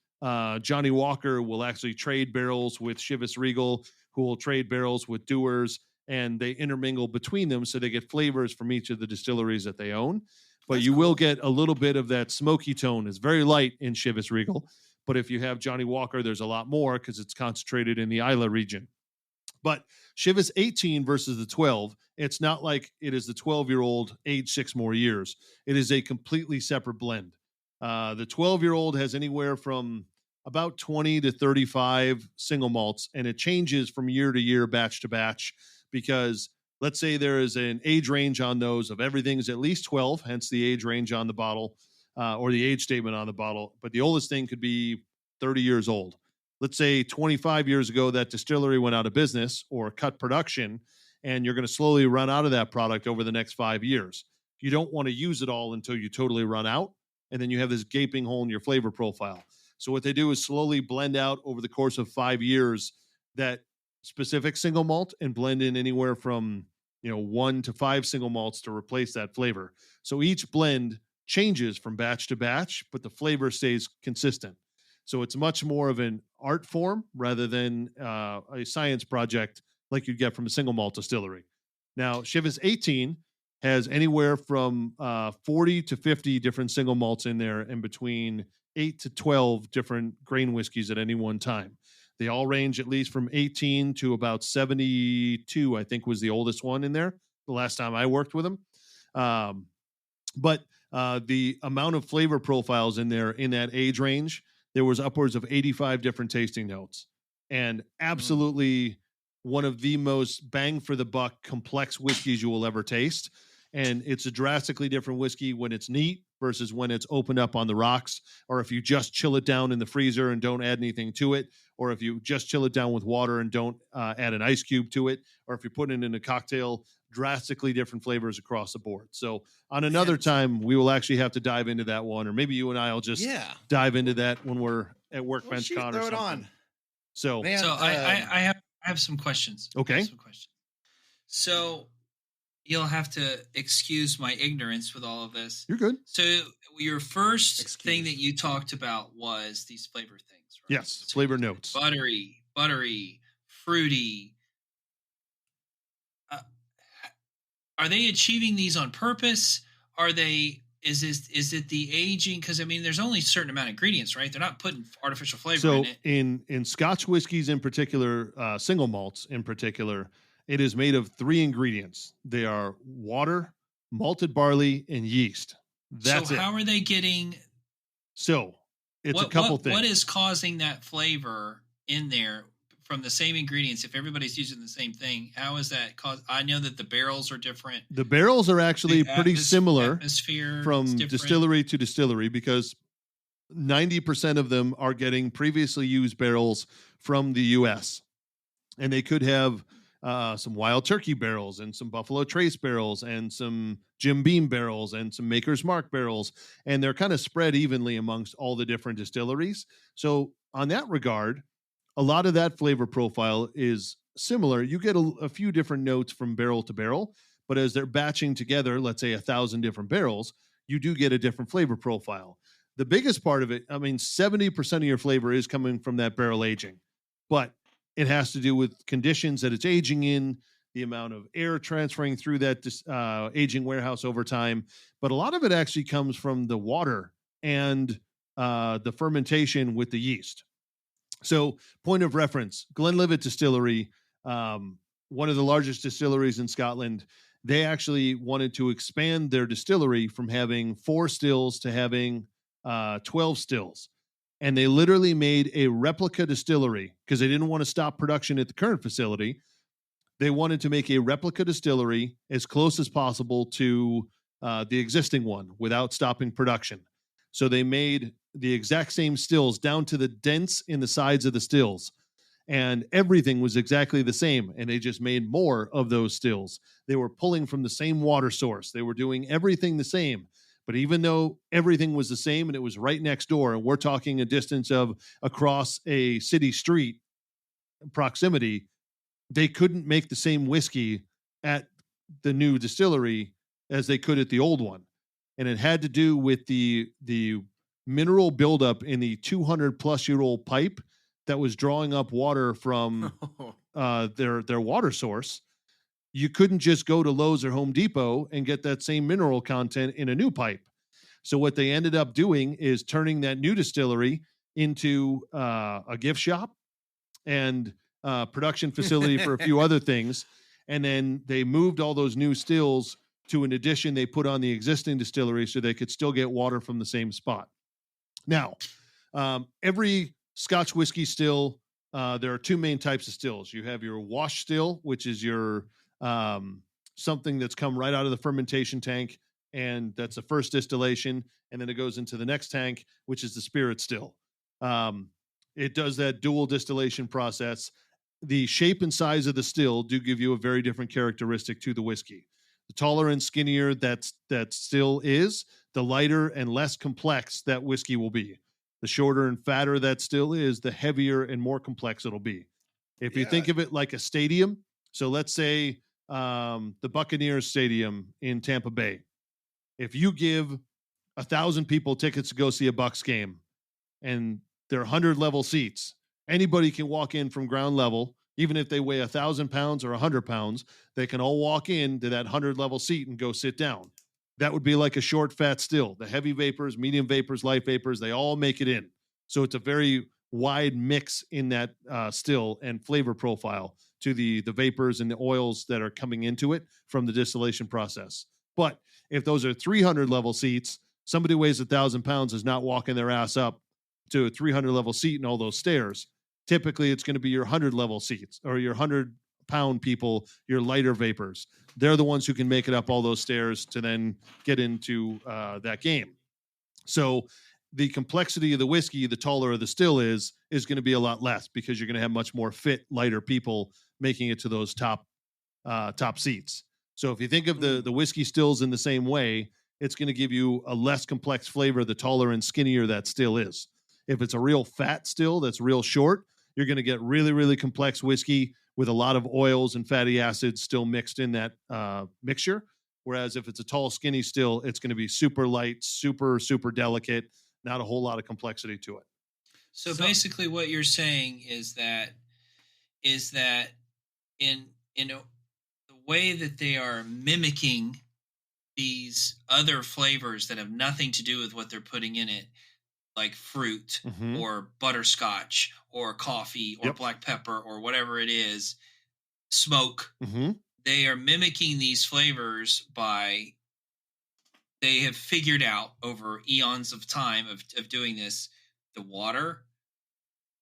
Johnny Walker will actually trade barrels with Chivas Regal, who will trade barrels with Dewar's, and they intermingle between them so they get flavors from each of the distilleries that they own. But that's will get a little bit of that smoky tone. It's very light in Chivas Regal. But if you have Johnny Walker, there's a lot more because it's concentrated in the Isla region. But Chivas 18 versus the 12, it's not like it is the 12-year-old aged 6 more years. It is a completely separate blend. The 12-year-old has anywhere from about 20 to 35 single malts, and it changes from year to year, batch to batch, because let's say there is an age range on those of everything's at least 12, hence the age range on the bottle or the age statement on the bottle. But the oldest thing could be 30 years old. Let's say 25 years ago, that distillery went out of business or cut production, and you're going to slowly run out of that product over the next 5 years. You don't want to use it all until you totally run out, and then you have this gaping hole in your flavor profile. So what they do is slowly blend out over the course of 5 years that specific single malt and blend in anywhere from 1 to 5 single malts to replace that flavor. So each blend changes from batch to batch, but the flavor stays consistent. So it's much more of an art form rather than a science project like you'd get from a single malt distillery. Now, Chivas 18 has anywhere from 40 to 50 different single malts in there and between 8 to 12 different grain whiskeys at any one time. They all range at least from 18 to about 72, I think was the oldest one in there the last time I worked with them. But the amount of flavor profiles in there in that age range, there was upwards of 85 different tasting notes, and absolutely one of the most bang for the buck complex whiskeys you will ever taste. And it's a drastically different whiskey when it's neat versus when it's opened up on the rocks, or if you just chill it down in the freezer and don't add anything to it, or if you just chill it down with water and don't add an ice cube to it, or if you put it in a cocktail, drastically different flavors across the board. So on another time, we will actually have to dive into that one, or maybe you and I will just dive into that when we're at Workbench Con or something. On. So, man, I have some questions. Okay. So you'll have to excuse my ignorance with all of this. You're good. So your first thing that you talked about was these flavor things, right? Yes, so flavor notes. Buttery, fruity. Are they achieving these on purpose? Is it the aging? Because I mean, there's only a certain amount of ingredients, right? They're not putting artificial flavor in it. So in Scotch whiskeys in particular, single malts in particular, it is made of 3 ingredients. They are water, malted barley, and yeast. That's so how are they getting? So it's a couple things. What is causing that flavor in there from the same ingredients? If everybody's using the same thing, how is that caused? I know that the barrels are different. The barrels are actually pretty similar from distillery to distillery because 90% of them are getting previously used barrels from the U.S. And they could have some Wild Turkey barrels and some Buffalo Trace barrels and some Jim Beam barrels and some Maker's Mark barrels. And they're kind of spread evenly amongst all the different distilleries. So on that regard, a lot of that flavor profile is similar. You get a few different notes from barrel to barrel, but as they're batching together, let's say 1,000 different barrels, you do get a different flavor profile. The biggest part of it, I mean, 70% of your flavor is coming from that barrel aging, but it has to do with conditions that it's aging in, the amount of air transferring through that aging warehouse over time. But a lot of it actually comes from the water and the fermentation with the yeast. So point of reference, Glenlivet Distillery, one of the largest distilleries in Scotland, they actually wanted to expand their distillery from having 4 stills to having 12 stills. And they literally made a replica distillery because they didn't want to stop production at the current facility. They wanted to make a replica distillery as close as possible to the existing one without stopping production. So they made the exact same stills down to the dents in the sides of the stills. And everything was exactly the same. And they just made more of those stills. They were pulling from the same water source. They were doing everything the same. But even though everything was the same and it was right next door, and we're talking a distance of across a city street proximity, they couldn't make the same whiskey at the new distillery as they could at the old one. And it had to do with the mineral buildup in the 200-plus-year-old pipe that was drawing up water from their water source. You couldn't just go to Lowe's or Home Depot and get that same mineral content in a new pipe. So what they ended up doing is turning that new distillery into a gift shop and production facility for a few other things. And then they moved all those new stills to an addition they put on the existing distillery so they could still get water from the same spot. Now, every Scotch whiskey still, there are 2 main types of stills. You have your wash still, which is your something that's come right out of the fermentation tank, and that's the first distillation, and then it goes into the next tank, which is the spirit still. It does that dual distillation process. The shape and size of the still do give you a very different characteristic to the whiskey. The taller and skinnier that still is, the lighter and less complex that whiskey will be. The shorter and fatter that still is, the heavier and more complex it'll be. If you think of it like a stadium, so let's say the Buccaneers Stadium in Tampa Bay. If you give 1,000 people tickets to go see a Bucs game, and they're 100-level seats, anybody can walk in from ground level, even if they weigh 1,000 pounds or 100 pounds, they can all walk in to that 100-level seat and go sit down. That would be like a short, fat still. The heavy vapors, medium vapors, light vapors, they all make it in. So it's a very wide mix in that still and flavor profile to the vapors and the oils that are coming into it from the distillation process. But if those are 300-level seats, somebody who weighs 1,000 pounds is not walking their ass up to a 300-level seat and all those stairs. Typically, it's going to be your 100-level seats or your 100-pound people, your lighter vapors. They're the ones who can make it up all those stairs to then get into that game. So the complexity of the whiskey, the taller the still is going to be a lot less because you're going to have much more fit, lighter people making it to those top seats. So if you think of the whiskey stills in the same way, it's going to give you a less complex flavor the taller and skinnier that still is. If it's a real fat still that's real short, you're going to get really, really complex whiskey with a lot of oils and fatty acids still mixed in that mixture. Whereas if it's a tall, skinny still, it's going to be super light, super, super delicate, not a whole lot of complexity to it. So basically what you're saying is that in the way that they are mimicking these other flavors that have nothing to do with what they're putting in it, like fruit or butterscotch or coffee or black pepper or whatever it is, smoke. They are mimicking these flavors they have figured out over eons of time of doing this, the water,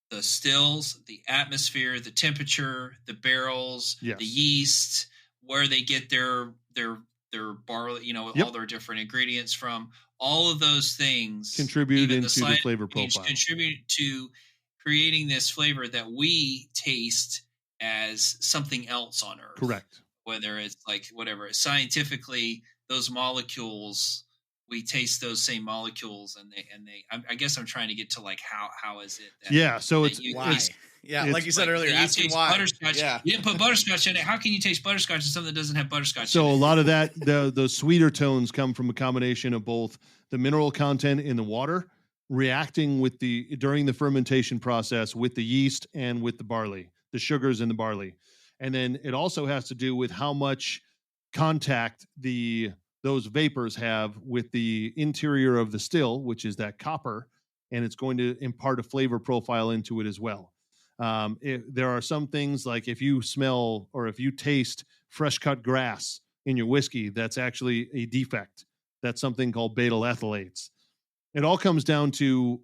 the stills, the atmosphere, the temperature, the barrels, the yeast, where they get their barley, all their different ingredients from. All of those things contribute into the flavor profile. Contribute to creating this flavor that we taste as something else on Earth. Correct. Whether it's like whatever, scientifically, those molecules, we taste those same molecules, and they. I guess I'm trying to get to like how is it? So it's why. Like you said earlier, asking why. Butterscotch. Yeah. You didn't put butterscotch in it. How can you taste butterscotch in something that doesn't have butterscotch? So a lot of that, the sweeter tones come from a combination of both the mineral content in the water reacting with during the fermentation process with the yeast and with the barley, the sugars in the barley. And then it also has to do with how much contact those vapors have with the interior of the still, which is that copper, and it's going to impart a flavor profile into it as well. There are some things like if you smell or if you taste fresh cut grass in your whiskey, that's actually a defect. That's something called beta ethylates. It all comes down to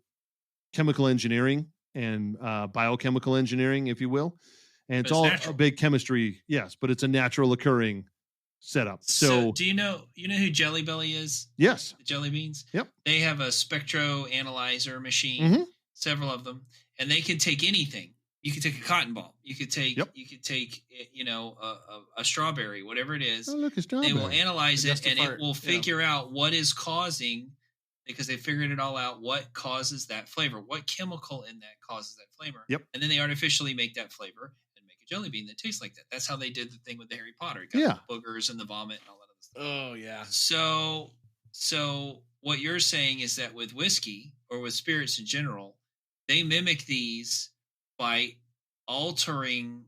chemical engineering and biochemical engineering, if you will. And it's all natural. A big chemistry, yes, but it's a natural occurring setup. So do you know who Jelly Belly is? Yes. The jelly beans? Yep. They have a spectro analyzer machine, several of them, and they can take anything. You could take a cotton ball. You could take a strawberry, whatever it is. Oh, look, a strawberry. They will analyze it, and it will figure out what is causing, because they figured it all out, what causes that flavor, what chemical in that causes that flavor. Yep. And then they artificially make that flavor and make a jelly bean that tastes like that. That's how they did the thing with the Harry Potter. It got the boogers and the vomit and all that other stuff. Oh, yeah. So what you're saying is that with whiskey or with spirits in general, they mimic these by altering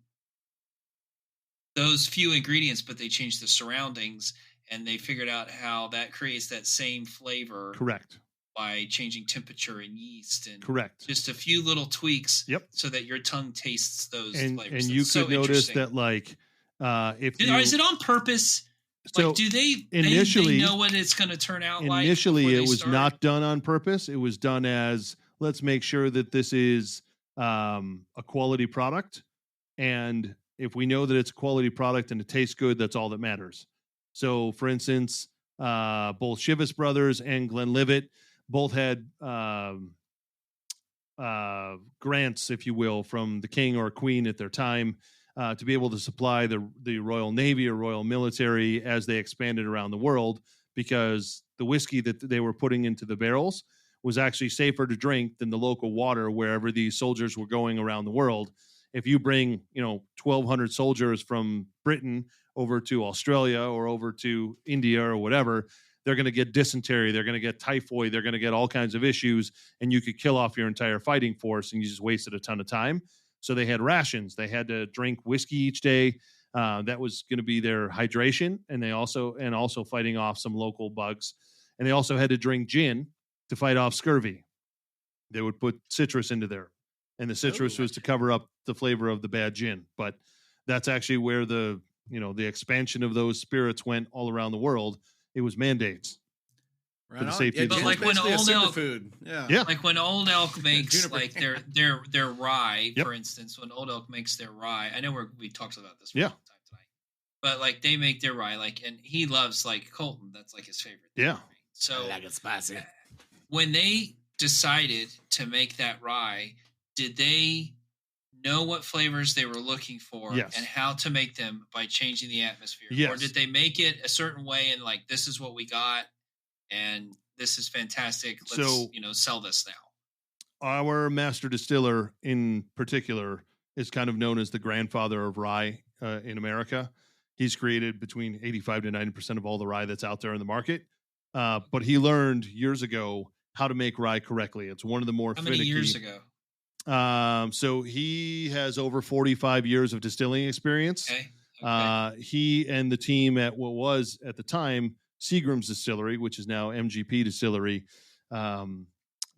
those few ingredients, but they change the surroundings, and they figured out how that creates that same flavor. Correct. By changing temperature and yeast and just a few little tweaks. So that your tongue tastes those flavors. And you could notice that, like, is it on purpose? So like, do they initially know what it's going to turn out like? Initially, it was not done on purpose. It was done as, let's make sure that this is a quality product. And if we know that it's a quality product and it tastes good, that's all that matters. So, for instance, both Chivas Brothers and Glenlivet both had grants, if you will, from the king or queen at their time to be able to supply the Royal Navy or Royal Military as they expanded around the world, because the whiskey that they were putting into the barrels was actually safer to drink than the local water wherever these soldiers were going around the world. If you bring, 1,200 soldiers from Britain over to Australia or over to India or whatever, they're going to get dysentery, they're going to get typhoid, they're going to get all kinds of issues, and you could kill off your entire fighting force, and you just wasted a ton of time. So they had rations. They had to drink whiskey each day. That was going to be their hydration, and they also fighting off some local bugs. And they also had to drink gin to fight off scurvy. They would put citrus into there, and the citrus was to cover up the flavor of the bad gin. But that's actually where the expansion of those spirits went all around the world. It was mandates. Right, but like when Old Elk, yeah, like when Old Elk makes like their rye, for instance, when Old Elk makes their rye, I know we talked about this one time tonight, but like they make their rye, like, and he loves like Colton, that's like his favorite thing. Yeah, so I like it spicy. When they decided to make that rye, did they know what flavors they were looking for and how to make them by changing the atmosphere? Yes. Or did they make it a certain way and like, this is what we got and this is fantastic, let's sell this now? Our master distiller in particular is kind of known as the grandfather of rye in America. He's created between 85 to 90% of all the rye that's out there in the market. But he learned years ago how to make rye correctly. It's one of the more How many years ago? So he has over 45 years of distilling experience. Okay. He and the team at what was at the time Seagram's Distillery, which is now MGP Distillery,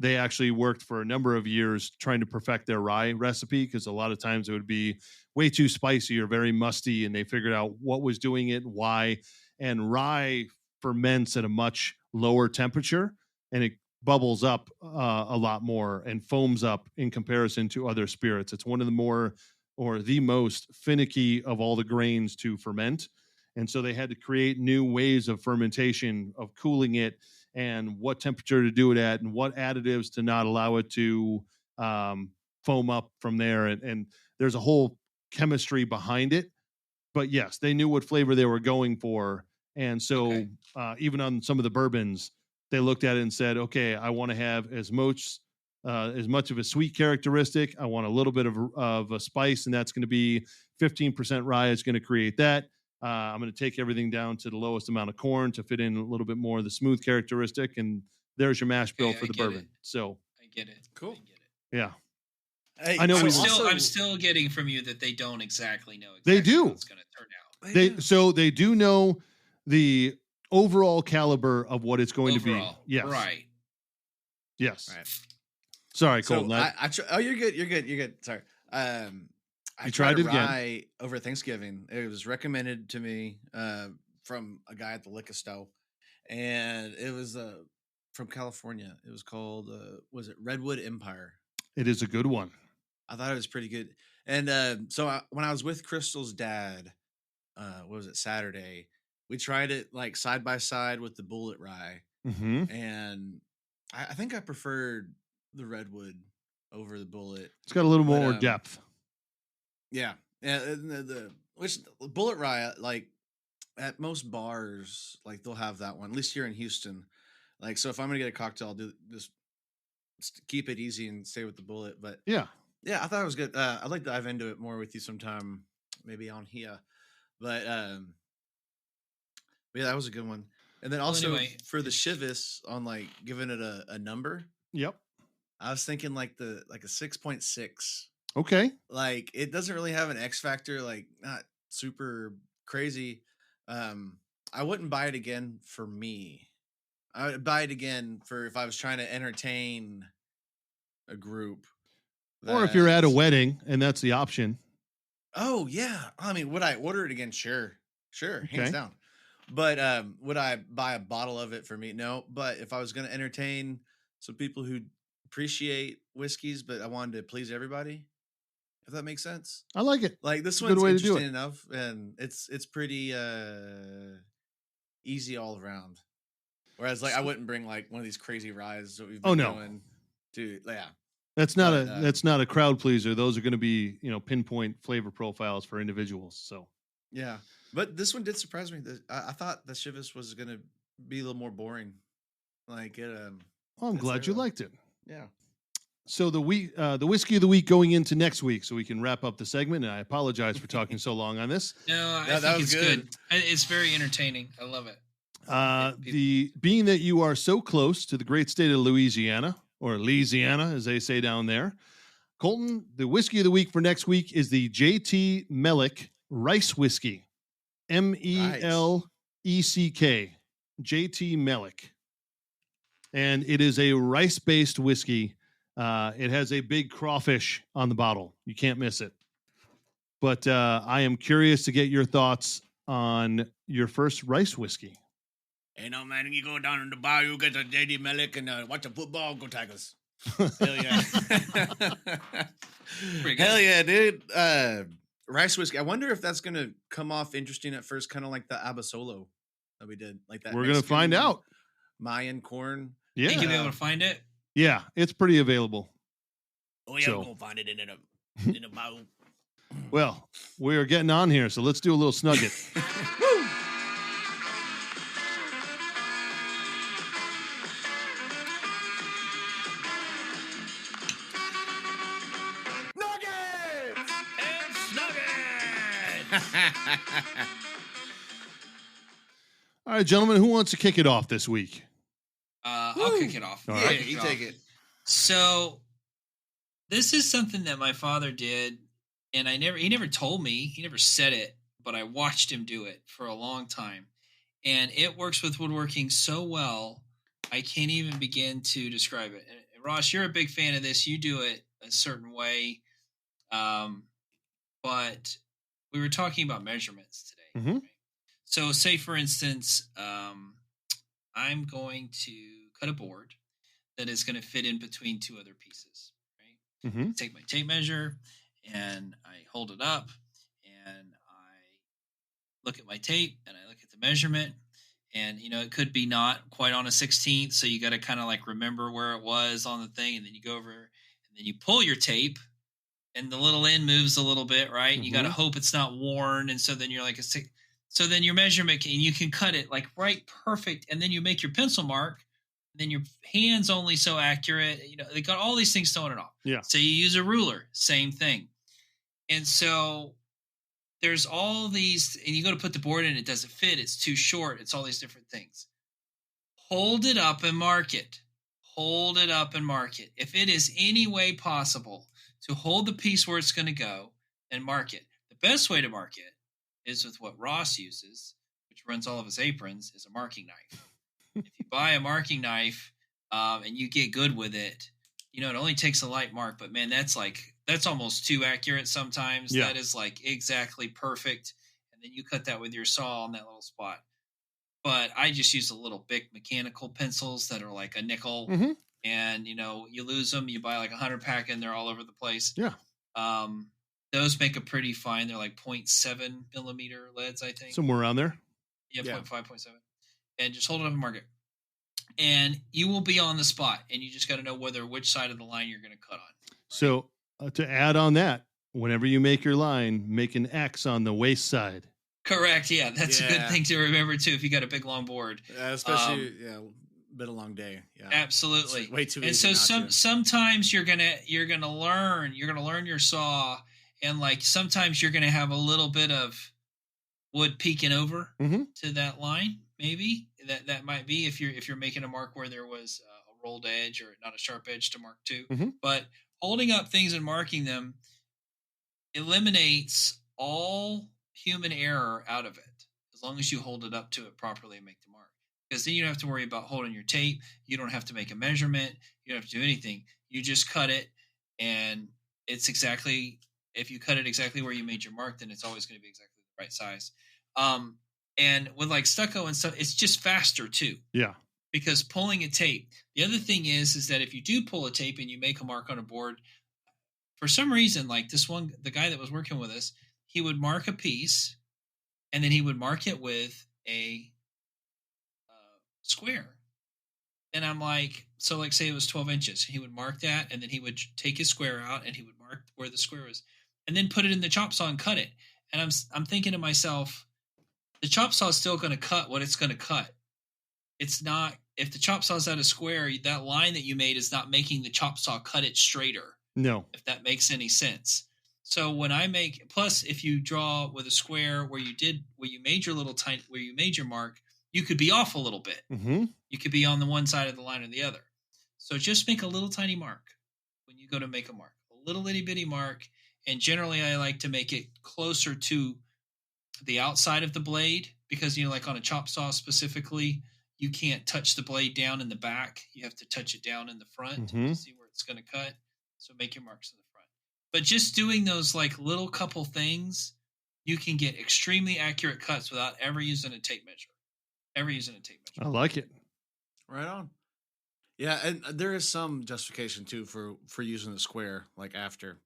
they actually worked for a number of years trying to perfect their rye recipe, because a lot of times it would be way too spicy or very musty, and they figured out what was doing it, why. And rye ferments at a much lower temperature, and it bubbles up a lot more and foams up in comparison to other spirits. It's one of the most finicky of all the grains to ferment. And so they had to create new ways of fermentation, of cooling it, and what temperature to do it at, and what additives to not allow it to foam up from there. And there's a whole chemistry behind it. But yes, they knew what flavor they were going for. And so even on some of the bourbons, they looked at it and said, okay, I want to have as much of a sweet characteristic. I want a little bit of a spice, and that's going to be 15% rye. It's going to create that. I'm going to take everything down to the lowest amount of corn to fit in a little bit more of the smooth characteristic, and there's your mash bill for the bourbon. So I get it. Cool. I get it. Yeah. Hey, I know. I'm still getting from you that they don't exactly know. They do. How it's going to turn out. So they do know the overall caliber of what it's going to be. Yes. Right. Yes. Right. Sorry, So Colton. you're good. You're good. Sorry. I tried it again over Thanksgiving. It was recommended to me from a guy at the liquor store, and it was from California. It was called was it Redwood Empire? It is a good one. I thought it was pretty good. And when I was with Crystal's dad, what was it, Saturday? We tried it like side by side with the Bullet Rye, and I think I preferred the Redwood over the Bullet. It's got a little more depth. Yeah, the Bullet Rye, like at most bars, like they'll have that one. At least here in Houston, like so. If I'm gonna get a cocktail, I'll do just keep it easy and stay with the Bullet. But yeah, I thought it was good. I'd like to dive into it more with you sometime, maybe on here. But yeah, that was a good one. And then also for the Chivas on like giving it a number. Yep. I was thinking like a 6.6. Okay. Like it doesn't really have an X factor, like not super crazy. I wouldn't buy it again for me. I would buy it again for if I was trying to entertain a group. Or if you're at a wedding and that's the option. Oh yeah. I mean, would I order it again? Sure. Hands down. But would I buy a bottle of it for me? No. But if I was going to entertain some people who appreciate whiskeys, but I wanted to please everybody, if that makes sense. I like it. Like this one's interesting enough, and it's pretty easy all around. Whereas like I wouldn't bring like one of these crazy ryes that we've been doing. Dude, yeah. That's not a crowd pleaser. Those are going to be, pinpoint flavor profiles for individuals. So yeah. But this one did surprise me. I thought the Chivas was going to be a little more boring. Like it. I'm glad you liked it. Yeah. So the whiskey of the week going into next week, so we can wrap up the segment. And I apologize for talking so long on this. No, I think it's good. It's very entertaining. I love it. Being that you are so close to the great state of Louisiana, or Louisiana, as they say down there, Colton, the whiskey of the week for next week is the J.T. Melick Rice Whiskey. Meleck. J.T. Melick. And it is a rice-based whiskey. It has a big crawfish on the bottle. You can't miss it. But I am curious to get your thoughts on your first rice whiskey. Hey, no, man, you go down in the bar, you get a J.D. Melick and watch the football, go Tigers. Hell yeah. Hell yeah, dude. Rice whiskey. I wonder if that's going to come off interesting at first, kind of like the Abasolo that we did. Like that. We're going to find out. Mayan corn. Yeah. Think you'll be able to find it? Yeah, it's pretty available. Oh, yeah, we're going to find it in a bottle. Well, we are getting on here, so let's do a little snugget. All right, gentlemen, who wants to kick it off this week? I'll kick it off. All right, you take it. So this is something that my father did, and he never told me, he never said it, but I watched him do it for a long time. And it works with woodworking so well, I can't even begin to describe it. And Ross, you're a big fan of this. You do it a certain way. But we were talking about measurements today. Mm-hmm. Right? So say, for instance, I'm going to cut a board that is going to fit in between two other pieces. Right? Mm-hmm. I take my tape measure and I hold it up and I look at my tape and I look at the measurement. And, it could be not quite on a 16th. So you got to kind of like remember where it was on the thing. And then you go over and then you pull your tape and the little end moves a little bit, right? Mm-hmm. You got to hope it's not worn. And so then you're like so then your measurement, and you can cut it like right perfect. And then you make your pencil mark. And then your hand's only so accurate. They got all these things throwing it off. Yeah. So you use a ruler, same thing. And so there's all these, and you go to put the board in, it doesn't fit. It's too short. It's all these different things. Hold it up and mark it. Hold it up and mark it. If it is any way possible to hold the piece where it's going to go and mark it. The best way to mark it is with what Ross uses, which runs all of his aprons, is a marking knife. If you buy a marking knife and you get good with it, it only takes a light mark, but man, that's that's almost too accurate sometimes. That is like exactly perfect. And then you cut that with your saw on that little spot. But I just use a little Bic mechanical pencils that are like a nickel. Mm-hmm. And, you lose them. You buy like 100 pack and they're all over the place. Yeah. Those make a pretty fine. They're like 0.7 millimeter leads, I think. Somewhere around there. Yeah, 0.5, 0.7. And just hold it up and mark it. And you will be on the spot. And you just got to know which side of the line you're going to cut on. Right? So to add on that, whenever you make your line, make an X on the waist side. Correct. Yeah, that's a good thing to remember too. If you got a big long board, especially been a long day. Yeah, absolutely. It's way too easy. And so sometimes you're gonna learn your saw, and like sometimes you're gonna have a little bit of wood peeking over to that line. Maybe that might be if you're making a mark where there was a rolled edge or not a sharp edge to mark to. But holding up things and marking them eliminates all human error out of it, as long as you hold it up to it properly and make the mark. Because then you don't have to worry about holding your tape. You don't have to make a measurement. You don't have to do anything. You just cut it, and it's exactly, if you cut it exactly where you made your mark, then it's always going to be exactly the right size. And with like stucco and stuff, it's just faster too. Yeah. Because pulling a tape. The other thing is that if you do pull a tape and you make a mark on a board, for some reason, like the guy that was working with us, he would mark a piece, and then he would mark it with a square. And I'm like, so like say it was 12 inches. He would mark that, and then he would take his square out, and he would mark where the square was, and then put it in the chop saw and cut it. And I'm thinking to myself, the chop saw is still going to cut what it's going to cut. It's not, if the chop saw's at a square, that line that you made is not making the chop saw cut it straighter. No. If that makes any sense. So when I plus if you draw with a square where you made your mark, you could be off a little bit. You could be on the one side of the line or the other. So just make a little tiny mark when you go to make a mark, a little itty bitty mark. And generally I like to make it closer to the outside of the blade, because, like on a chop saw specifically, you can't touch the blade down in the back. You have to touch it down in the front to see where it's going to cut. So make your marks in the front. But just doing those like little couple things, you can get extremely accurate cuts without ever using a tape measure. I like it. Right on. Yeah, and there is some justification too for using the square, like after.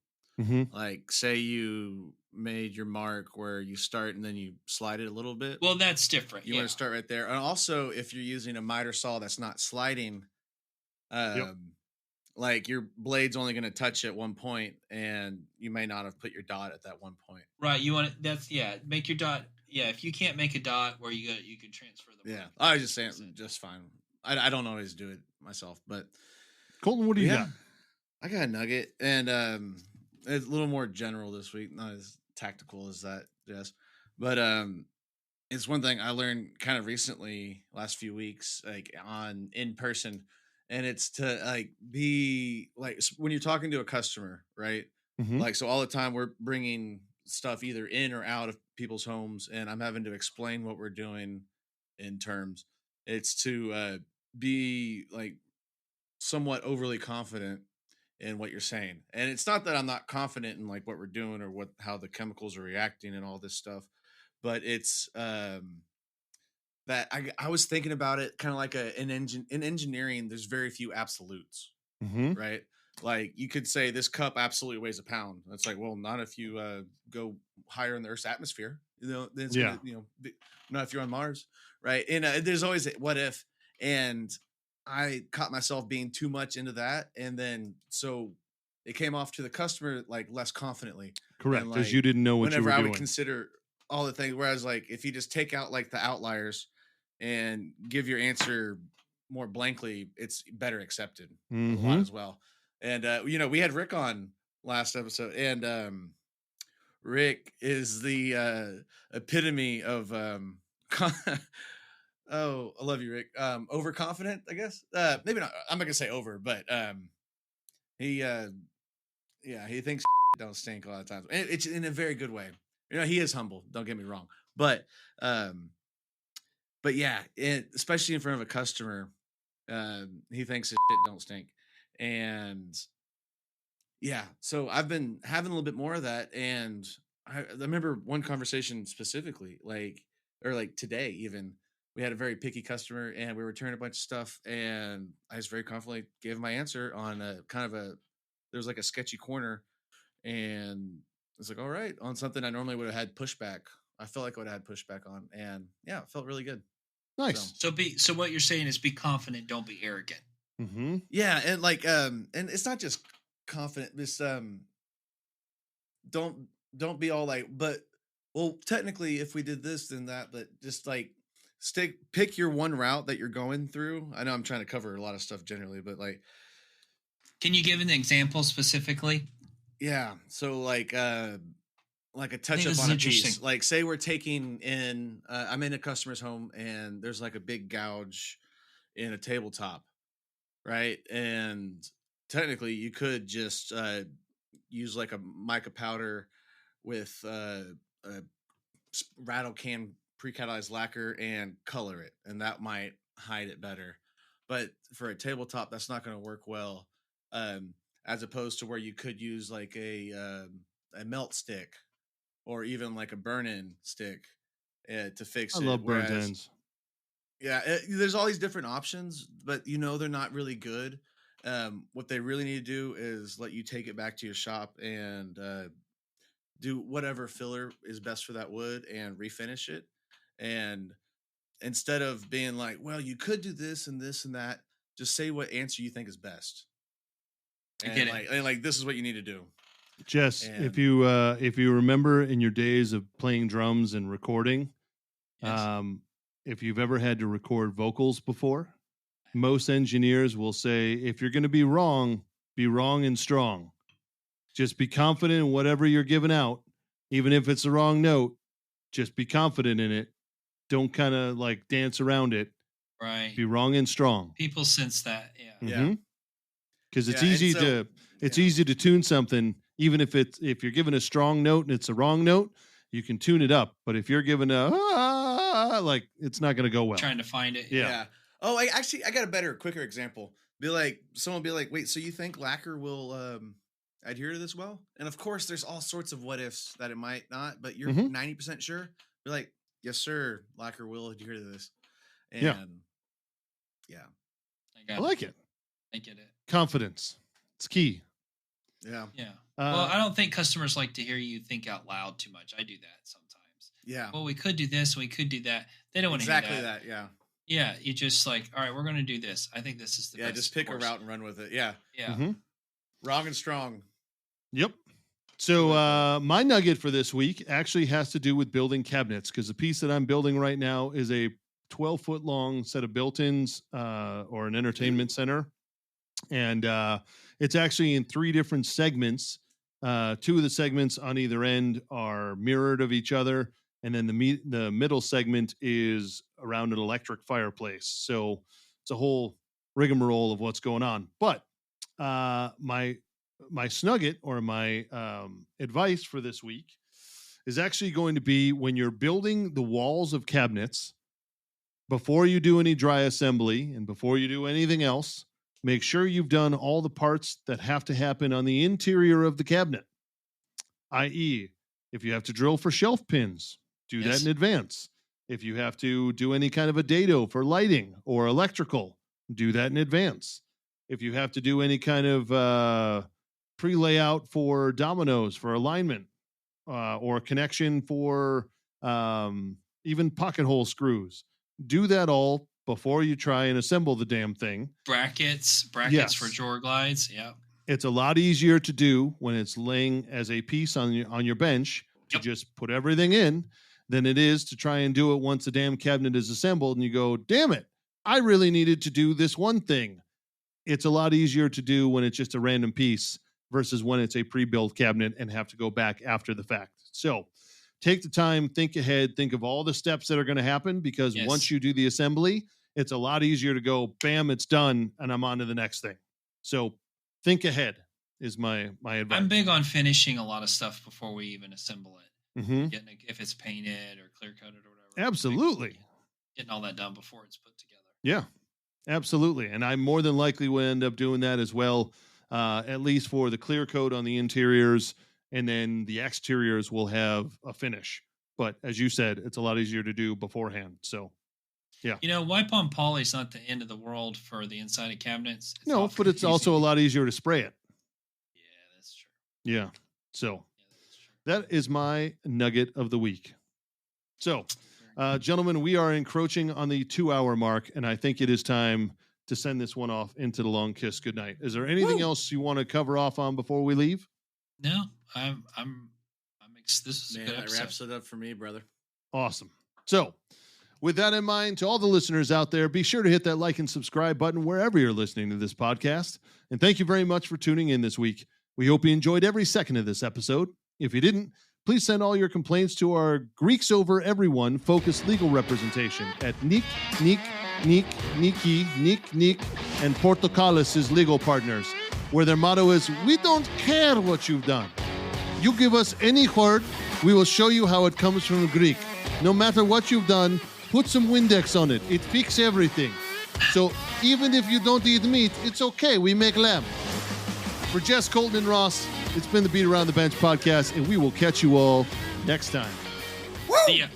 Like say you made your mark where you start and then you slide it a little bit. Well, that's different. You want to start right there. And also if you're using a miter saw that's not sliding, like your blade's only going to touch at one point, and you may not have put your dot at that one point. Right. You want to, make your dot. Yeah. If you can't make a dot where you can transfer the blade. Yeah. I was just saying, just fine. I don't always do it myself, but Colton, what do you got? I got a nugget, and it's a little more general this week, not as tactical as that, Jess. But it's one thing I learned kind of recently, last few weeks, like in person, and it's to like be like when you're talking to a customer, right? Like so all the time we're bringing stuff either in or out of people's homes, and I'm having to explain what we're doing in terms. It's to be like somewhat overly confident in what you're saying. And it's not that I'm not confident in like what we're doing or how the chemicals are reacting and all this stuff, but it's that I was thinking about it kind of like in engineering, there's very few absolutes, right? Like you could say this cup absolutely weighs a pound. It's like, well, not if you go higher in the Earth's atmosphere, then it's gonna, not if you're on Mars, right? And there's always a what if, and I caught myself being too much into that, and then so it came off to the customer like less confidently. Correct, because you didn't know what you were doing. Whenever I would consider all the things, whereas like if you just take out like the outliers and give your answer more blankly, it's better accepted a lot as well. And we had Rick on last episode, and Rick is the epitome of oh, I love you, Rick. Overconfident, I guess. Maybe not. I'm not gonna say over, but he thinks don't stink a lot of times. And it's in a very good way. He is humble. Don't get me wrong, but yeah, especially in front of a customer, he thinks his shit don't stink, and Yeah. So I've been having a little bit more of that. And I remember one conversation specifically, like today, even we had a very picky customer and we were returning a bunch of stuff. And I just very confidently gave my answer on a kind of there was like a sketchy corner. And it's like, all right, on something I normally would have had pushback. I felt like I would have had pushback on. And yeah, it felt really good. Nice. So what you're saying is be confident, don't be arrogant. Mm-hmm. Yeah. And and it's not just confident, this, don't be all like, but well, technically if we did this then that, but just like pick your one route that you're going through. I know I'm trying to cover a lot of stuff generally, but like, can you give an example specifically? yeah, so like a touch up on a piece, like say we're taking in I'm in a customer's home and there's like a big gouge in a tabletop, right? And technically you could just use like a mica powder with a rattle can pre-catalyzed lacquer and color it, and that might hide it better. But for a tabletop, that's not going to work well, as opposed to where you could use like a melt stick or even like a burn-in stick to fix it. I love burnt ends. Yeah, there's all these different options, but they're not really good. What they really need to do is let you take it back to your shop and do whatever filler is best for that wood and refinish it. And instead of being like, well, you could do this and this and that, just say what answer you think is best. And like this is what you need to do. Jess, if you remember in your days of playing drums and recording, yes. If you've ever had to record vocals before, most engineers will say, if you're going to be wrong and strong. Just be confident in whatever you're giving out, even if it's the wrong note. Just be confident in it. Don't kind of like dance around it. Right. Be wrong and strong. People sense that. Yeah. Mm-hmm. Yeah. Because it's easy to tune something, even if you're given a strong note and it's a wrong note, you can tune it up. But if you're given like it's not going to go well. Trying to find it. Yeah. Oh, I got a quicker example. Someone be like, wait, so you think lacquer will adhere to this well? And of course, there's all sorts of what ifs that it might not, but you're 90% sure. Be like, yes, sir, lacquer will adhere to this. And yeah. I like it. I get it. Confidence. It's key. Yeah. Yeah. Well, I don't think customers like to hear you think out loud too much. I do that sometimes. Yeah. Well, we could do this. We could do that. They don't want to hear that. Exactly that. Yeah. Yeah. You just like, all right, we're going to do this. I think this is the best. Yeah. Just pick a route and run with it. Yeah. Yeah. Mm-hmm. Wrong and strong. Yep. So my nugget for this week actually has to do with building cabinets, because the piece that I'm building right now is a 12-foot long set of built-ins or an entertainment center. And it's actually in 3 different segments. 2 of the segments on either end are mirrored of each other. And then the middle segment is around an electric fireplace. So it's a whole rigmarole of what's going on. But my snugget or my advice for this week is actually going to be, when you're building the walls of cabinets, before you do any dry assembly and before you do anything else, make sure you've done all the parts that have to happen on the interior of the cabinet. I.e., if you have to drill for shelf pins, do that in advance. If you have to do any kind of a dado for lighting or electrical, do that in advance. If you have to do any kind of pre-layout for dominoes for alignment or connection for even pocket hole screws, do that all before you try and assemble the damn thing. Brackets for drawer glides. Yeah. It's a lot easier to do when it's laying as a piece on your bench to just put everything in than it is to try and do it once the damn cabinet is assembled and you go, damn it, I really needed to do this one thing. It's a lot easier to do when it's just a random piece versus when it's a pre-built cabinet and have to go back after the fact. So take the time, think ahead, think of all the steps that are going to happen, because once you do the assembly, it's a lot easier to go, bam, it's done, and I'm on to the next thing. So think ahead is my advice. I'm big on finishing a lot of stuff before we even assemble it. Mm-hmm. If it's painted or clear coated or whatever. Absolutely. Getting all that done before it's put together. Yeah, absolutely. And I more than likely will end up doing that as well. at least for the clear coat on the interiors, and then the exteriors will have a finish. But as you said, it's a lot easier to do beforehand. So, yeah. Wipe on poly is not the end of the world for the inside of cabinets. But it's also a lot easier to spray it. Yeah, that's true. Yeah. So that is my nugget of the week. So, gentlemen, we are encroaching on the 2-hour mark, and I think it is time to send this one off into the long kiss goodnight. Is there anything else you want to cover off on before we leave? No, this is a good that episode. wraps it up for me, brother. Awesome. So, with that in mind, to all the listeners out there, be sure to hit that like and subscribe button wherever you're listening to this podcast. And thank you very much for tuning in this week. We hope you enjoyed every second of this episode. If you didn't, please send all your complaints to our Greeks Over Everyone focused legal representation at Niki, and Portocalis' legal partners, where their motto is, we don't care what you've done. You give us any word, we will show you how it comes from Greek. No matter what you've done, put some Windex on it. It fixes everything. So even if you don't eat meat, it's okay. We make lamb. For Jess, Colton, and Ross, it's been the Beat Around the Bench podcast, and we will catch you all next time. See ya.